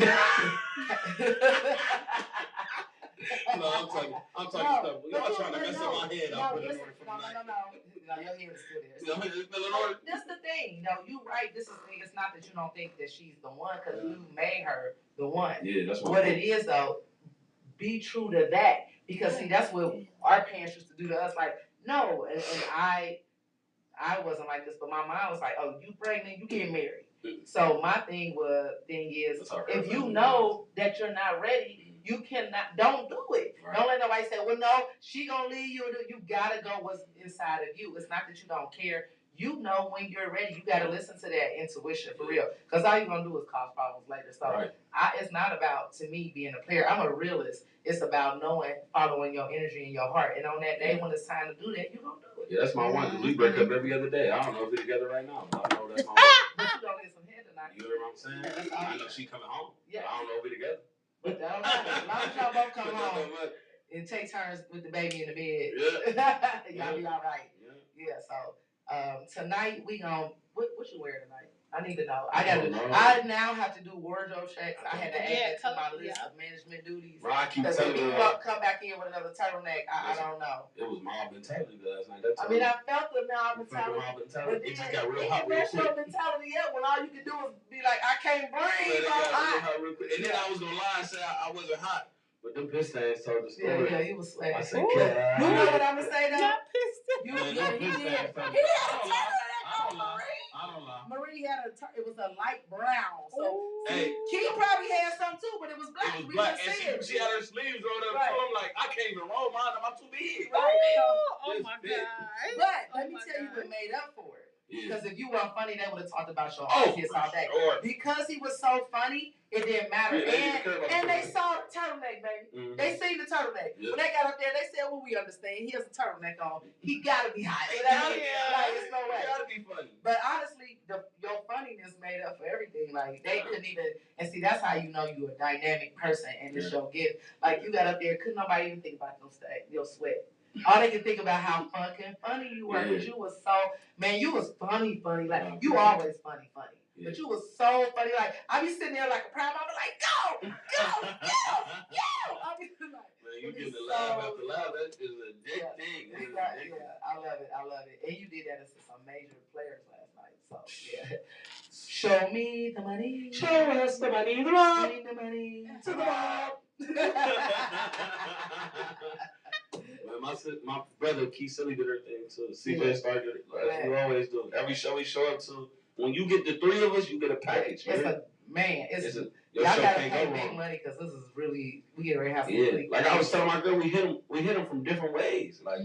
No, I'm talking stuff. Y'all trying to mess up my head. No, your head is still there. This the thing. No, you right. This is the thing. It's not that you don't think that she's the one, because you made her the one. Yeah, that's what it is, though. Be true to that, because see, that's what our parents used to do to us. Like, no, and I wasn't like this, but my mom was like, "Oh, you pregnant? You get married." So my thing is, if you know that you're not ready, you don't do it. Right. Don't let nobody say, well, no, she gonna leave you. You gotta go what's inside of you. It's not that you don't care. You know when you're ready. You gotta listen to that intuition for real. Because all you're gonna do is cause problems later. So it's not about, to me, being a player. I'm a realist. It's about following your energy and your heart. And on that day when it's time to do that, you're gonna do it. Yeah, that's my one. We break up every other day. I don't know if we're together right now, but I know that's my one. But you gonna get some head tonight. You hear what I'm saying? I know she coming home. Yeah. I don't know if we're together. But that don't matter. As long as y'all both come home and take turns with the baby in the bed, y'all be all right. Yeah. So tonight we gonna what you wear tonight? I need to know. I now have to do wardrobe checks. I had to add that to my list of management duties. Because if people come back in with another turtleneck, I don't know. It was mob mentality last night. I mean, I felt the mob mentality. But it just got real hot real quick. Your mentality up when all you can do is be like, I can't breathe. And then I was gonna lie and say I wasn't hot. But them piss stains told the story. Yeah, he was sweating. I said, you know what I'm gonna say though? He did. He did. Marie had it was a light brown. So Hey. Key probably had some too, but it was black. It was black, and she had her sleeves rolled up. Right. So I'm like, I can't even roll mine up. I'm too big. Right. Oh my God. But let me tell you what made up for it. Because if you weren't funny, they would have talked about your artist all day. Sure. Because he was so funny, it didn't matter. And they saw the turtleneck, baby. Mm-hmm. They seen the turtleneck. Yep. When they got up there, they said, well, we understand. He has a turtleneck on. He gotta be hot. Like, it's no way. He gotta be funny. But honestly, your funniness made up for everything. Like, they couldn't even, and see, that's how you know you're a dynamic person and it's your gift. Like, you got up there, couldn't nobody even think about your sweat. All they can think about how fucking funny you were, because you was so, man, you was funny. Like, you always funny. Yeah. But you was so funny. Like, I be sitting there like a proud mama, like, go! I be like, man, you get the laugh after laugh. That is a dick thing. Yeah, I love it. And you did that as some major players last night. So, yeah. Show me the money. Show us the money. The money. To the ball. My brother Keith Silly did her thing too. CJ started it. As we always do. Every show we show up to, when you get the three of us, you get a package. Y'all gotta pay big money because this is really, we get ready to have some really like I was telling my girl, we hit them from different ways. Like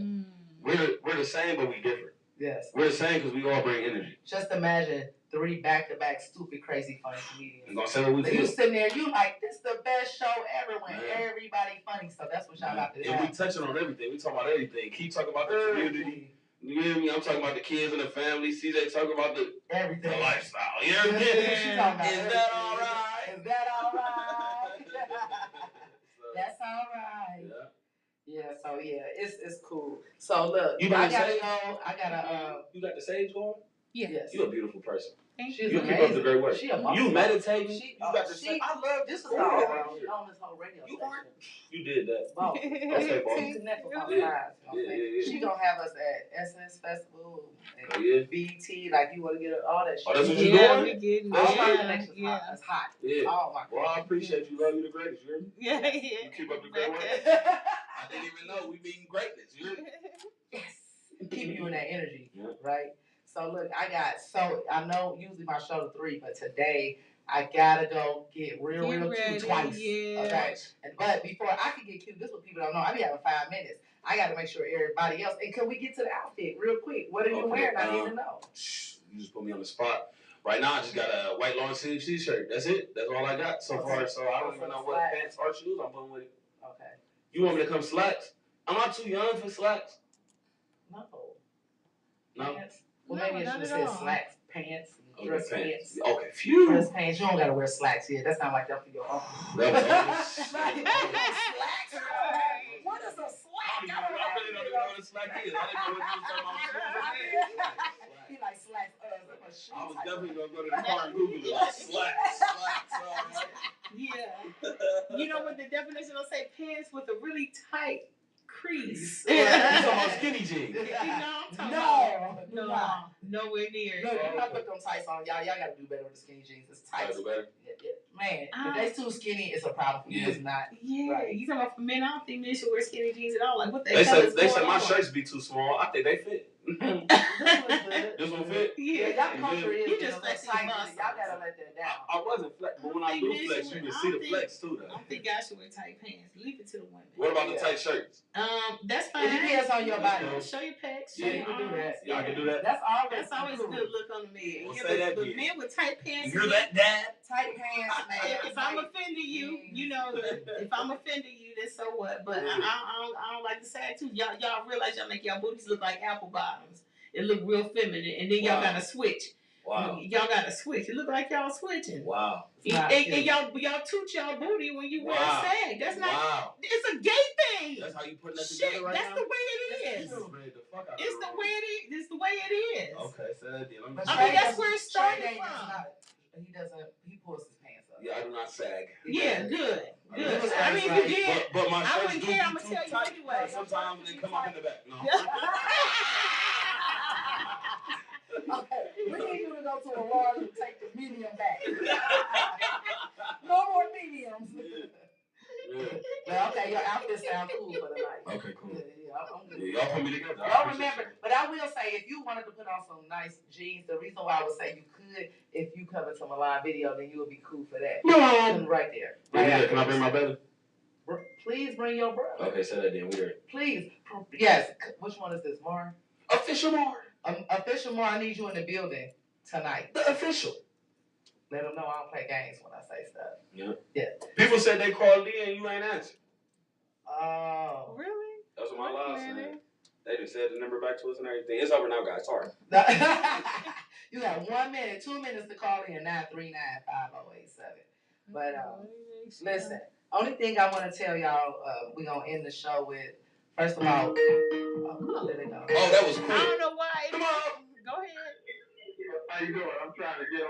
we're the same, but we different. Yes. We're the same because we all bring energy. Just imagine 3 back-to-back stupid, crazy, funny comedians. You gonna say what we feel? You sitting there, you like, this is the best show ever when everybody funny. So that's what y'all about to do. And we touching on everything. We talking about everything. Keep talking about the community. You hear me? I'm talking about the kids and the family. CJ talking about the everything. The lifestyle. You hear me? Is that all right? Is that all right? That's all right. Yeah, so it's cool. So look, I gotta go. You got the sage going? Yes. You're a beautiful person. You keep up the great work. You meditate. You got the sage. I love this. Is on this whole radio station. You did that. Boss. Okay, boss. Connect with my guys. She gonna have us at SNS Festival and BT. Like you want to get all that shit. Oh, that's what you doing? We getting all my connections. It's hot. Yeah. All my. Well, I appreciate you. Love you the greatest. You hear me? Yeah. You keep up the great work. I didn't even know we mean greatness. You hear me? Yes. Keep you in that energy, right? So look, I know usually my show to 3, but today I gotta go get real cute twice. Yeah. Okay. But before I can get cute, this is what people don't know. I be having 5 minutes. I gotta make sure everybody else. And can we get to the outfit real quick? What are you wearing? I need to know. You just put me on the spot. Right now, I just got a white long sleeve t-shirt. That's it. That's all I got so far. So I don't even know what pants or shoes I'm putting with it. Okay. You want me to come slacks? I'm not too young for slacks. No. Pants? Well, maybe I should have said slacks, pants, dress pants. Okay, phew. Dress pants. You don't gotta wear slacks here. That's not like that for your uncle. Slacks? What is a slack? I really don't even know what a slack is. I didn't know what you was talking about. He like slacks. I was definitely gonna go to the car and Google it. Like slacks. Yeah. You know what the definition will say? Pants with a really tight crease. You talking about skinny jeans? No, nowhere near. No, you not put them tights on. Y'all gotta do better with the skinny jeans. It's tight. Man, if they too skinny, it's a problem for you. It's not. Yeah, right. You talking about for men? I don't think men should wear skinny jeans at all. Like what they say my shirts be too small. I think they fit. This one fit? Yeah, y'all culture is. You just flex tight. Y'all gotta let that down. I wasn't flex, but when I do flex, you can see the flex too. I don't think guys should wear tight pants. Leave it to the women. What about the tight shirts? That's fine. It depends on your body. Show your pecs. Yeah, you can do that. Y'all can do that. That's always a good look on the man. Well, say that but men with tight pants. You hear that, Dad? Tight pants, man. If I'm offending you, you know, if I'm offending you, then so what? But I don't like to sag too. Y'all realize y'all make y'all booties look like apple bottoms. It look real feminine, and then y'all gotta switch. Wow. Y'all gotta switch. It look like y'all switching. Wow. And y'all toot y'all booty when you wear a sag. That's not. Wow. It's a gay thing. That's how you putting that together right now. That's the way it is. It's the way it is. It's the way it is. Okay, so that deal. I mean, that's where it started from. He pulls his pants up. Yeah, I do not sag. Yeah, good. I mean, if you did, but my I wouldn't care. I'm gonna tell you anyway. Sometimes they come up in the back. No. Okay, we need you to go to a wall and take the medium back. No more mediums. Yeah. Well, okay, your outfit sounds cool for the night. Okay, cool. Yeah, I'm good. Yeah, y'all put me together. Well, remember, but I will say, if you wanted to put on some nice jeans, the reason why I would say you could, if you come into my live video, then you would be cool for that. No. Right there. Yeah, can I bring my brother? Please bring your brother. Okay, say that then. Weird. Please. Yes. Which one is this, Mar? Official Mar. Official Mar, I need you in the building tonight. The official. Let them know I don't play games when I say stuff. Yeah. People said they called in and you ain't answered. Oh. Really? That's what my live said. They just said the number back to us and everything. It's over now, guys. Sorry. You got 1 minute, 2 minutes to call in 939-5087. But listen, only thing I want to tell y'all, we're gonna end the show with. First of all, there they go. Oh, that was cool. I don't know why. Come on. Go ahead. How you doing? I'm trying to get on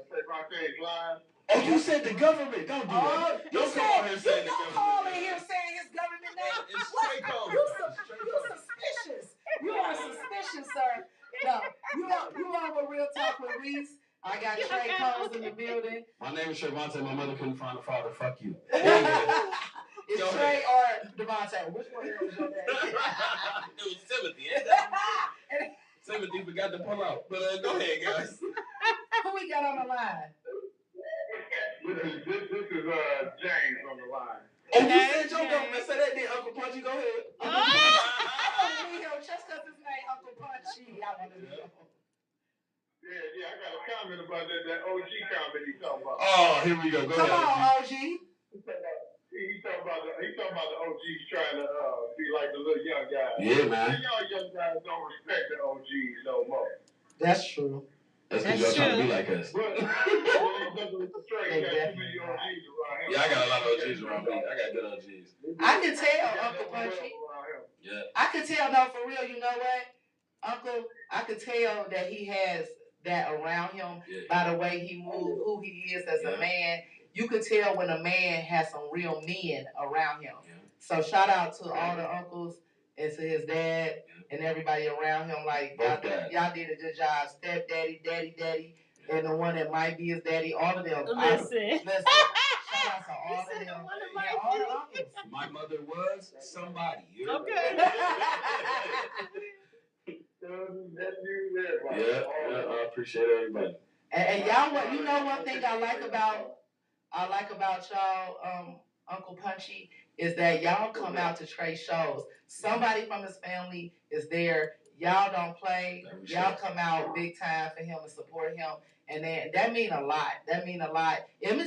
Tre Coles live. Oh, you said the government. Don't do that. Don't call here saying the government. Call in here saying his government name. It's Tre Coles. You suspicious. You are suspicious, sir. No, you on a real talk with Reese. I got Tre Coles in the building. My name is Trevante. My mother couldn't find a father. Fuck you. It's Trey or Devontae. Which one was your name? It was Timothy. Timothy forgot to pull out. But go ahead, guys. Who we got on the line? This is James on the line. Oh, you said your government. Say that then, Uncle Punchy. Go ahead. I want to meet him just because his name Uncle Punchy. I want to meet him. Yeah, I got a comment about that OG comment he talking about. Oh, here we go. Go Come ahead. on, OG. He talking about the OGs trying to be like the little young guys. Yeah, man. Y'all young guys don't respect the OGs no more. That's true. That's because y'all trying to be like us. But Trey, got too many OGs around him. Yeah, I got a lot of OGs around me. I got good OGs. I can tell, Uncle Punchy. Yeah. I can tell, no, for real, you know what? Uncle, I could tell that he has that around him by the way he moves, who he is as a man. You could tell when a man has some real men around him. Yeah. So shout out to all the uncles and to his dad and everybody around him. Like y'all did a good job. Stepdaddy, daddy, and the one that might be his daddy. All of them. Listen. Shout out to all of them. All the uncles. My mother was somebody. Okay. Yeah, I appreciate everybody. And y'all, you know one thing I like about y'all, Uncle Punchy, is that y'all come out to Tre shows. Somebody from his family is there. Y'all don't play. Y'all come out big time for him and support him. And then that mean a lot. Let me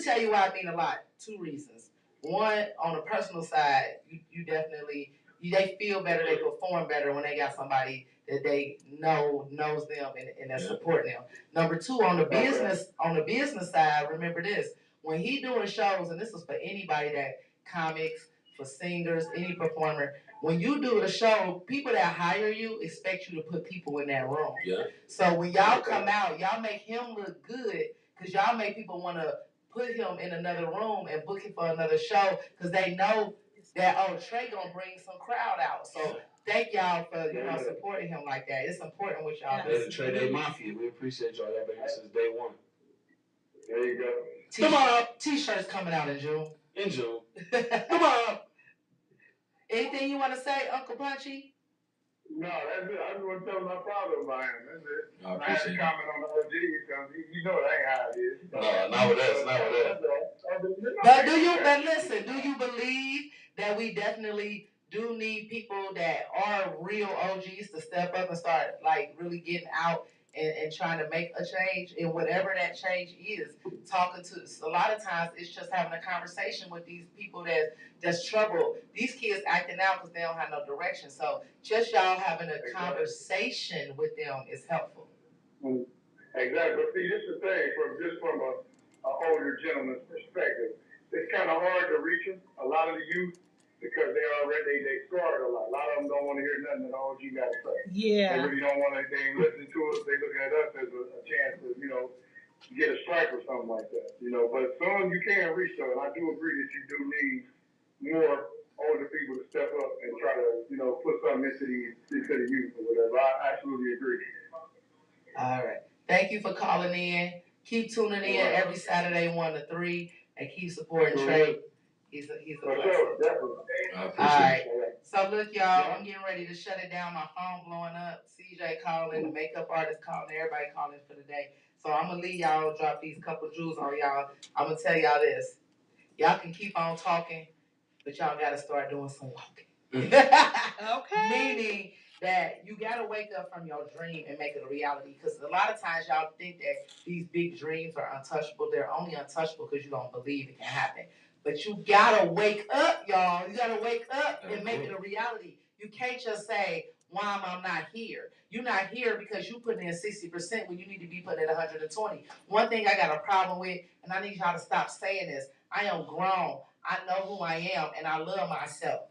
tell you why it mean a lot. 2 reasons. One, on the personal side, you definitely, they feel better, they perform better when they got somebody that they knows them and that's supporting them. Number 2, on the business side, remember this: when he doing shows, and this is for anybody that comics, for singers, any performer, when you do a show, people that hire you expect you to put people in that room. Yeah. So when y'all come out, y'all make him look good because y'all make people want to put him in another room and book him for another show because they know that Tre gonna bring some crowd out. So thank y'all for supporting him like that. It's important what y'all do. The Tre Day Mafia, we appreciate y'all. Y'all been here since day one. There you go. Come on, T-shirts coming out in June. Come on. Anything you want to say, Uncle Punchy? No, that's it. I just want to tell my father about him. That's it. I appreciate I had to comment on the OG because you know that ain't how it is. No, not with us. But do you believe that we definitely do need people that are real OGs to step up and start like really getting out and trying to make a change, and whatever that change is, talking to, a lot of times it's just having a conversation with these people that's troubled. These kids acting out because they don't have no direction. So just y'all having a conversation with them is helpful. Exactly. But see, this is the thing, from an older gentleman's perspective, it's kind of hard to reach them. A lot of the youth, because they scarred a lot. A lot of them don't want to hear nothing that OG got to say. Yeah. They really don't want to. They ain't listening to us. They looking at us as a chance to, get a strike or something like that. But soon you can reach them. And I do agree that you do need more older people to step up and try to, put something into the youth or whatever. I absolutely agree. All right. Thank you for calling in. Keep tuning in every Saturday 1 to 3, and keep supporting Tre. He's a For blessing. sure, definitely. I All appreciate right. it. So look, y'all, I'm getting ready to shut it down. My phone blowing up. CJ calling, the makeup artist calling, everybody calling for the day. So I'm gonna leave y'all, drop these couple jewels on y'all. I'm gonna tell y'all this. Y'all can keep on talking, but y'all gotta start doing some walking. Okay. Meaning that you gotta wake up from your dream and make it a reality. Because a lot of times y'all think that these big dreams are untouchable. They're only untouchable because you don't believe it can happen. But you gotta wake up, y'all. You gotta wake up and make it a reality. You can't just say, why am I not here? You're not here because you put in 60% when you need to be putting in 120. One thing I got a problem with, and I need y'all to stop saying this, I am grown. I know who I am, and I love myself.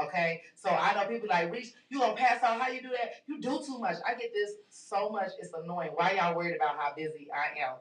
Okay? So I know people like, Reese, you gonna pass out? How you do that? You do too much. I get this so much, it's annoying. Why y'all worried about how busy I am?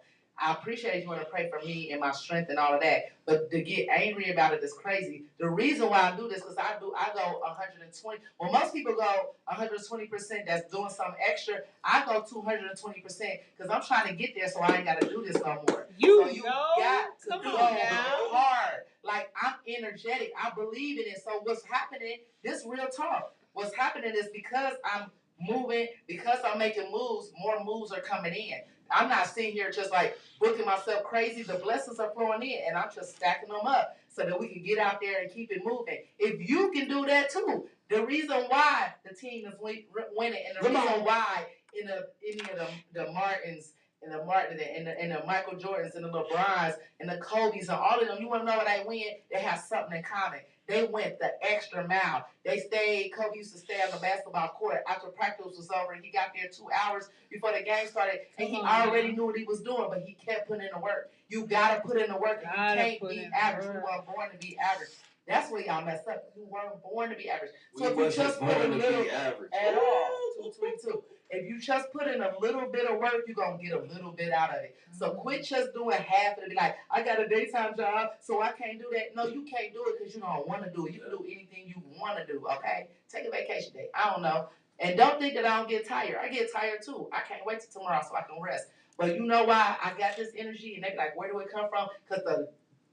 I appreciate you want to pray for me and my strength and all of that, but to get angry about it is crazy. The reason why I do this because I go 120. When most people go 120%, that's doing something extra. I go 220% because I'm trying to get there, so I ain't got to do this no more. You got to come go on now. hard. Like I'm energetic. I believe in it. So what's happening? This real talk. What's happening is because I'm moving, because I'm making moves. More moves are coming in. I'm not sitting here just like booking myself crazy. The blessings are flowing in, and I'm just stacking them up so that we can get out there and keep it moving. If you can do that too, the reason why the team is winning, and the reason why in any of the Martins and the Michael Jordans and the LeBrons and the Kobe's and all of them, you want to know what they win? They have something in common. They went the extra mile. They stayed. Kobe used to stay on the basketball court after practice was over. He got there 2 hours before the game started, and he already knew what he was doing, but he kept putting in the work. You gotta put in the work. You can't be average. You weren't born to be average. That's where y'all messed up. You weren't born to be average. So if you just put a little at all, 222. If you just put in a little bit of work, you're going to get a little bit out of it. So quit just doing half of it. Be like, I got a daytime job, so I can't do that. No, you can't do it because you don't want to do it. You can do anything you want to do, okay? Take a vacation day. I don't know. And don't think that I don't get tired. I get tired too. I can't wait till tomorrow so I can rest. But you know why I got this energy? And they be like, where do it come from? Because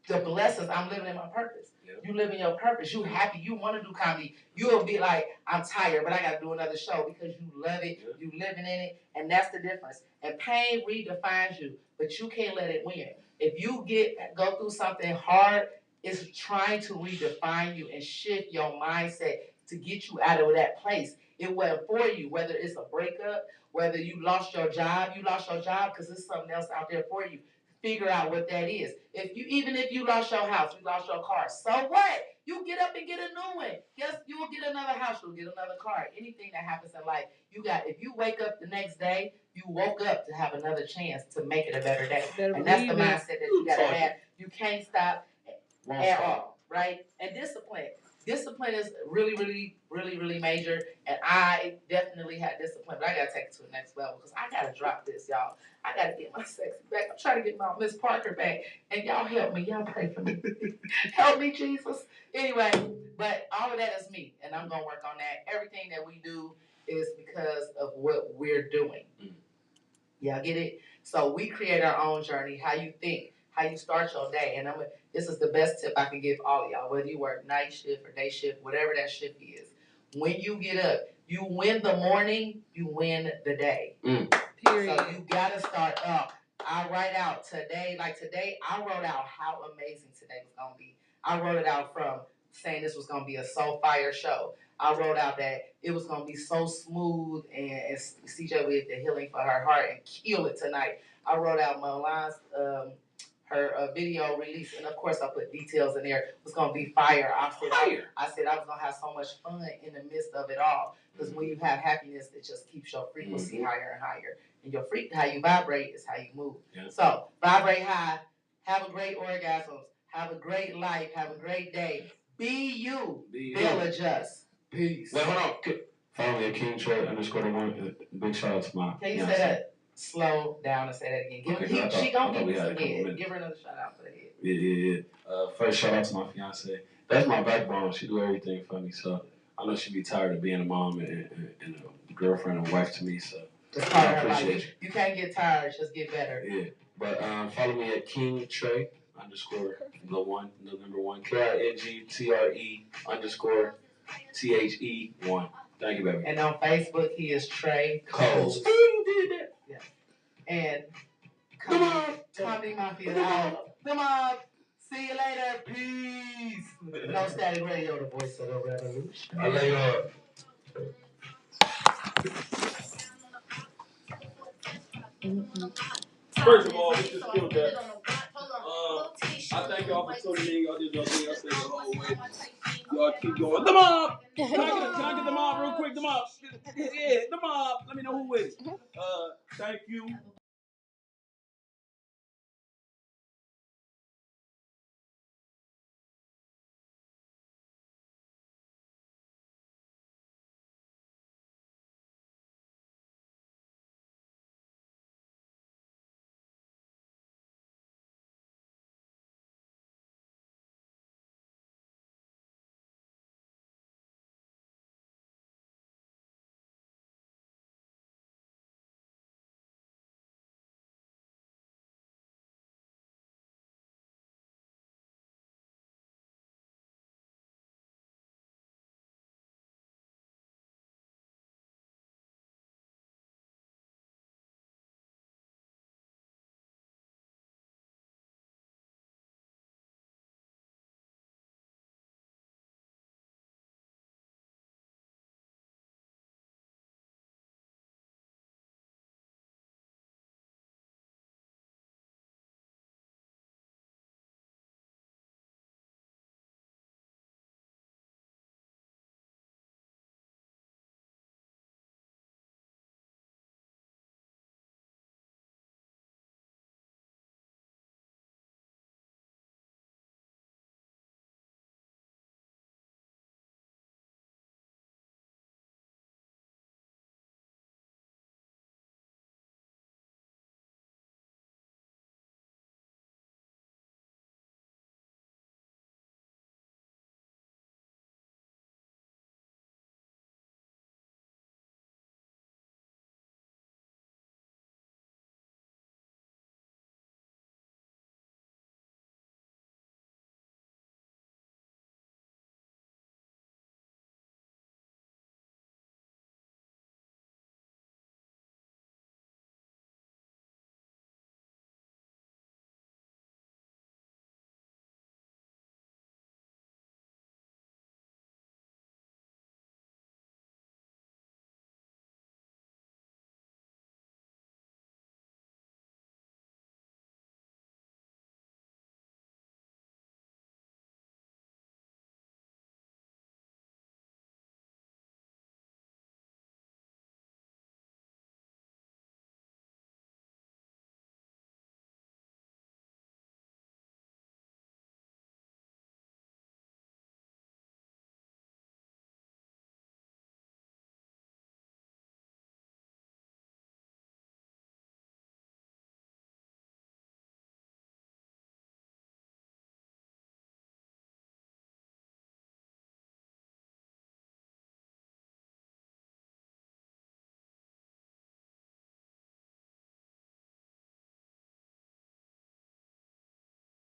the blessings, I'm living in my purpose. You live in your purpose. You happy. You want to do comedy. You'll be like, I'm tired, but I got to do another show because you love it. You living in it, and that's the difference. And pain redefines you, but you can't let it win. If you go through something hard, it's trying to redefine you and shift your mindset to get you out of that place. It wasn't for you, whether it's a breakup, whether you lost your job because there's something else out there for you. Figure out what that is. Even if you lost your house, you lost your car, so what? You get up and get a new one. Guess you will get another house, you'll get another car. Anything that happens in life, if you wake up the next day, you woke up to have another chance to make it a better day. And that's the mindset that you gotta have. You can't stop at all, right? And discipline. Discipline is really, really, really, really major. And I definitely had discipline, but I gotta take it to the next level because I gotta drop this, y'all. I gotta get my sexy back. I'm trying to get my Miss Parker back. And y'all help me. Y'all pray for me. Help me, Jesus. Anyway, but all of that is me. And I'm gonna work on that. Everything that we do is because of what we're doing. Y'all get it? So we create our own journey, how you think, how you start your day. And this is the best tip I can give all of y'all, whether you work night shift or day shift, whatever that shift is. When you get up, you win the morning, you win the day. Period. So you gotta start up. I write out today, I wrote out how amazing today was gonna be. I wrote it out from saying this was gonna be a so fire show. I wrote out that it was gonna be so smooth and CJ with the healing for her heart and kill it tonight. I wrote out Milan's her video release, and of course I put details in there. It was gonna be fire. I said I was gonna have so much fun in the midst of it all. Because when you have happiness, it just keeps your frequency higher and higher. And how you vibrate is how you move. Yeah. So vibrate high, have a great orgasms, have a great life, have a great day. Be you. They'll adjust. Peace. Wait, hold on. Follow me at King Tre _1. Big shout out to my. Can you say that? Slow down and say that again. She gonna give me some head. Give her another shout out for the head. Yeah. First shout out to my fiance. That's my backbone. She do everything for me. So I know she be tired of being a mom and a girlfriend and wife to me. So I appreciate you. You can't get tired. Just get better. Yeah. But follow me at King Tre underscore the one, the number one. KINGTRE_THE1. Thank you, baby. And on Facebook, he is Tre Coles. Coles. You did that. Yeah. And Comedy Mafia out. Come on. See you later. Peace. No Static Radio, the voice of the revolution. I love you all. First of all, this is still that. I thank y'all for tuning in. Y'all did your thing. I stayed the whole way. Y'all keep going. The mob! Can I get the mob real quick? The mob. Yeah, the mob. Let me know who with it. Thank you.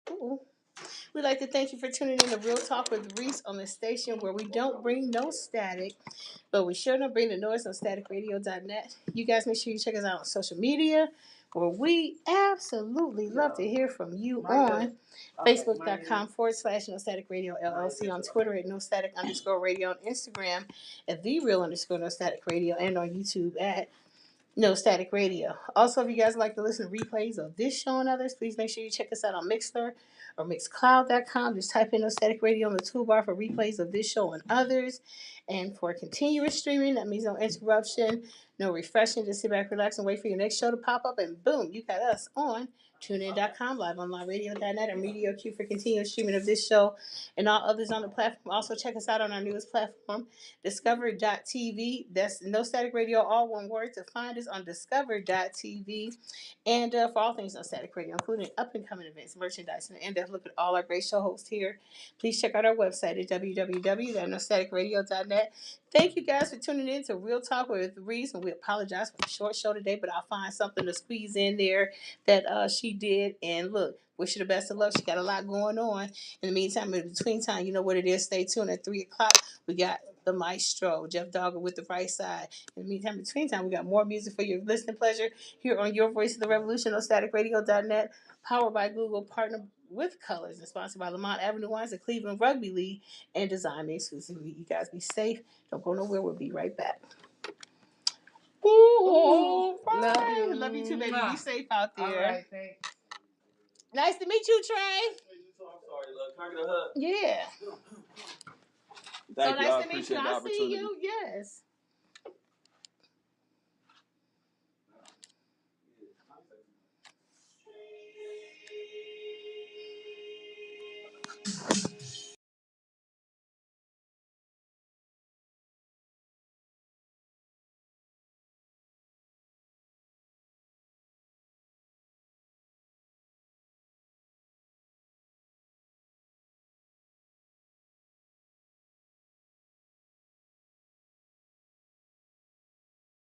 Cool. We'd like to thank you for tuning in to Real Talk with Reese on the station where we don't bring no static, but we sure don't bring the noise on staticradio.net. You guys make sure you check us out on social media where we absolutely love to hear from you on Facebook.com/No Static Radio LLC, on Twitter at No Static_radio, on Instagram at The Real_No Static Radio, and on YouTube at No Static Radio. Also, if you guys like to listen to replays of this show and others, please make sure you check us out on Mixler or Mixcloud.com. Just type in No Static Radio on the toolbar for replays of this show and others. And for continuous streaming, that means no interruption, no refreshing. Just sit back, relax, and wait for your next show to pop up. And boom, you got us on TuneIn.com, LiveOnLineRadio.net, or Media Q for continuous streaming of this show and all others on the platform. Also, check us out on our newest platform, Discover.tv. That's No Static Radio, all one word, to find us on Discover.tv. And for all things No Static Radio, including up and coming events, merchandise, and in-depth look at all our great show hosts here, please check out our website at www.nostaticradio.net. Thank you guys for tuning in to Real Talk with Reese, and we apologize for the short show today, but I'll find something to squeeze in there that she did. And look, Wish her the best of luck. She got a lot going on. In the meantime, in between time, you know what it is. Stay tuned at 3 o'clock. We got the maestro, Jeff Dogger with the right side. In the meantime, between time, we got more music for your listening pleasure here on Your Voice of the Revolution on staticradio.net, powered by Google, partner with Colors, and sponsored by Lamont Avenue Wines, the Cleveland Rugby League, and Design Me exclusively. You guys be safe. Don't go nowhere. We'll be right back. Ooh, Love you. Love you too, baby. Be safe out there. All right, thanks. Nice to meet you, Trey. I'm sorry, look. Can I get a hug? Yeah. Thank so you. nice to meet you. The I'll see you. Yes.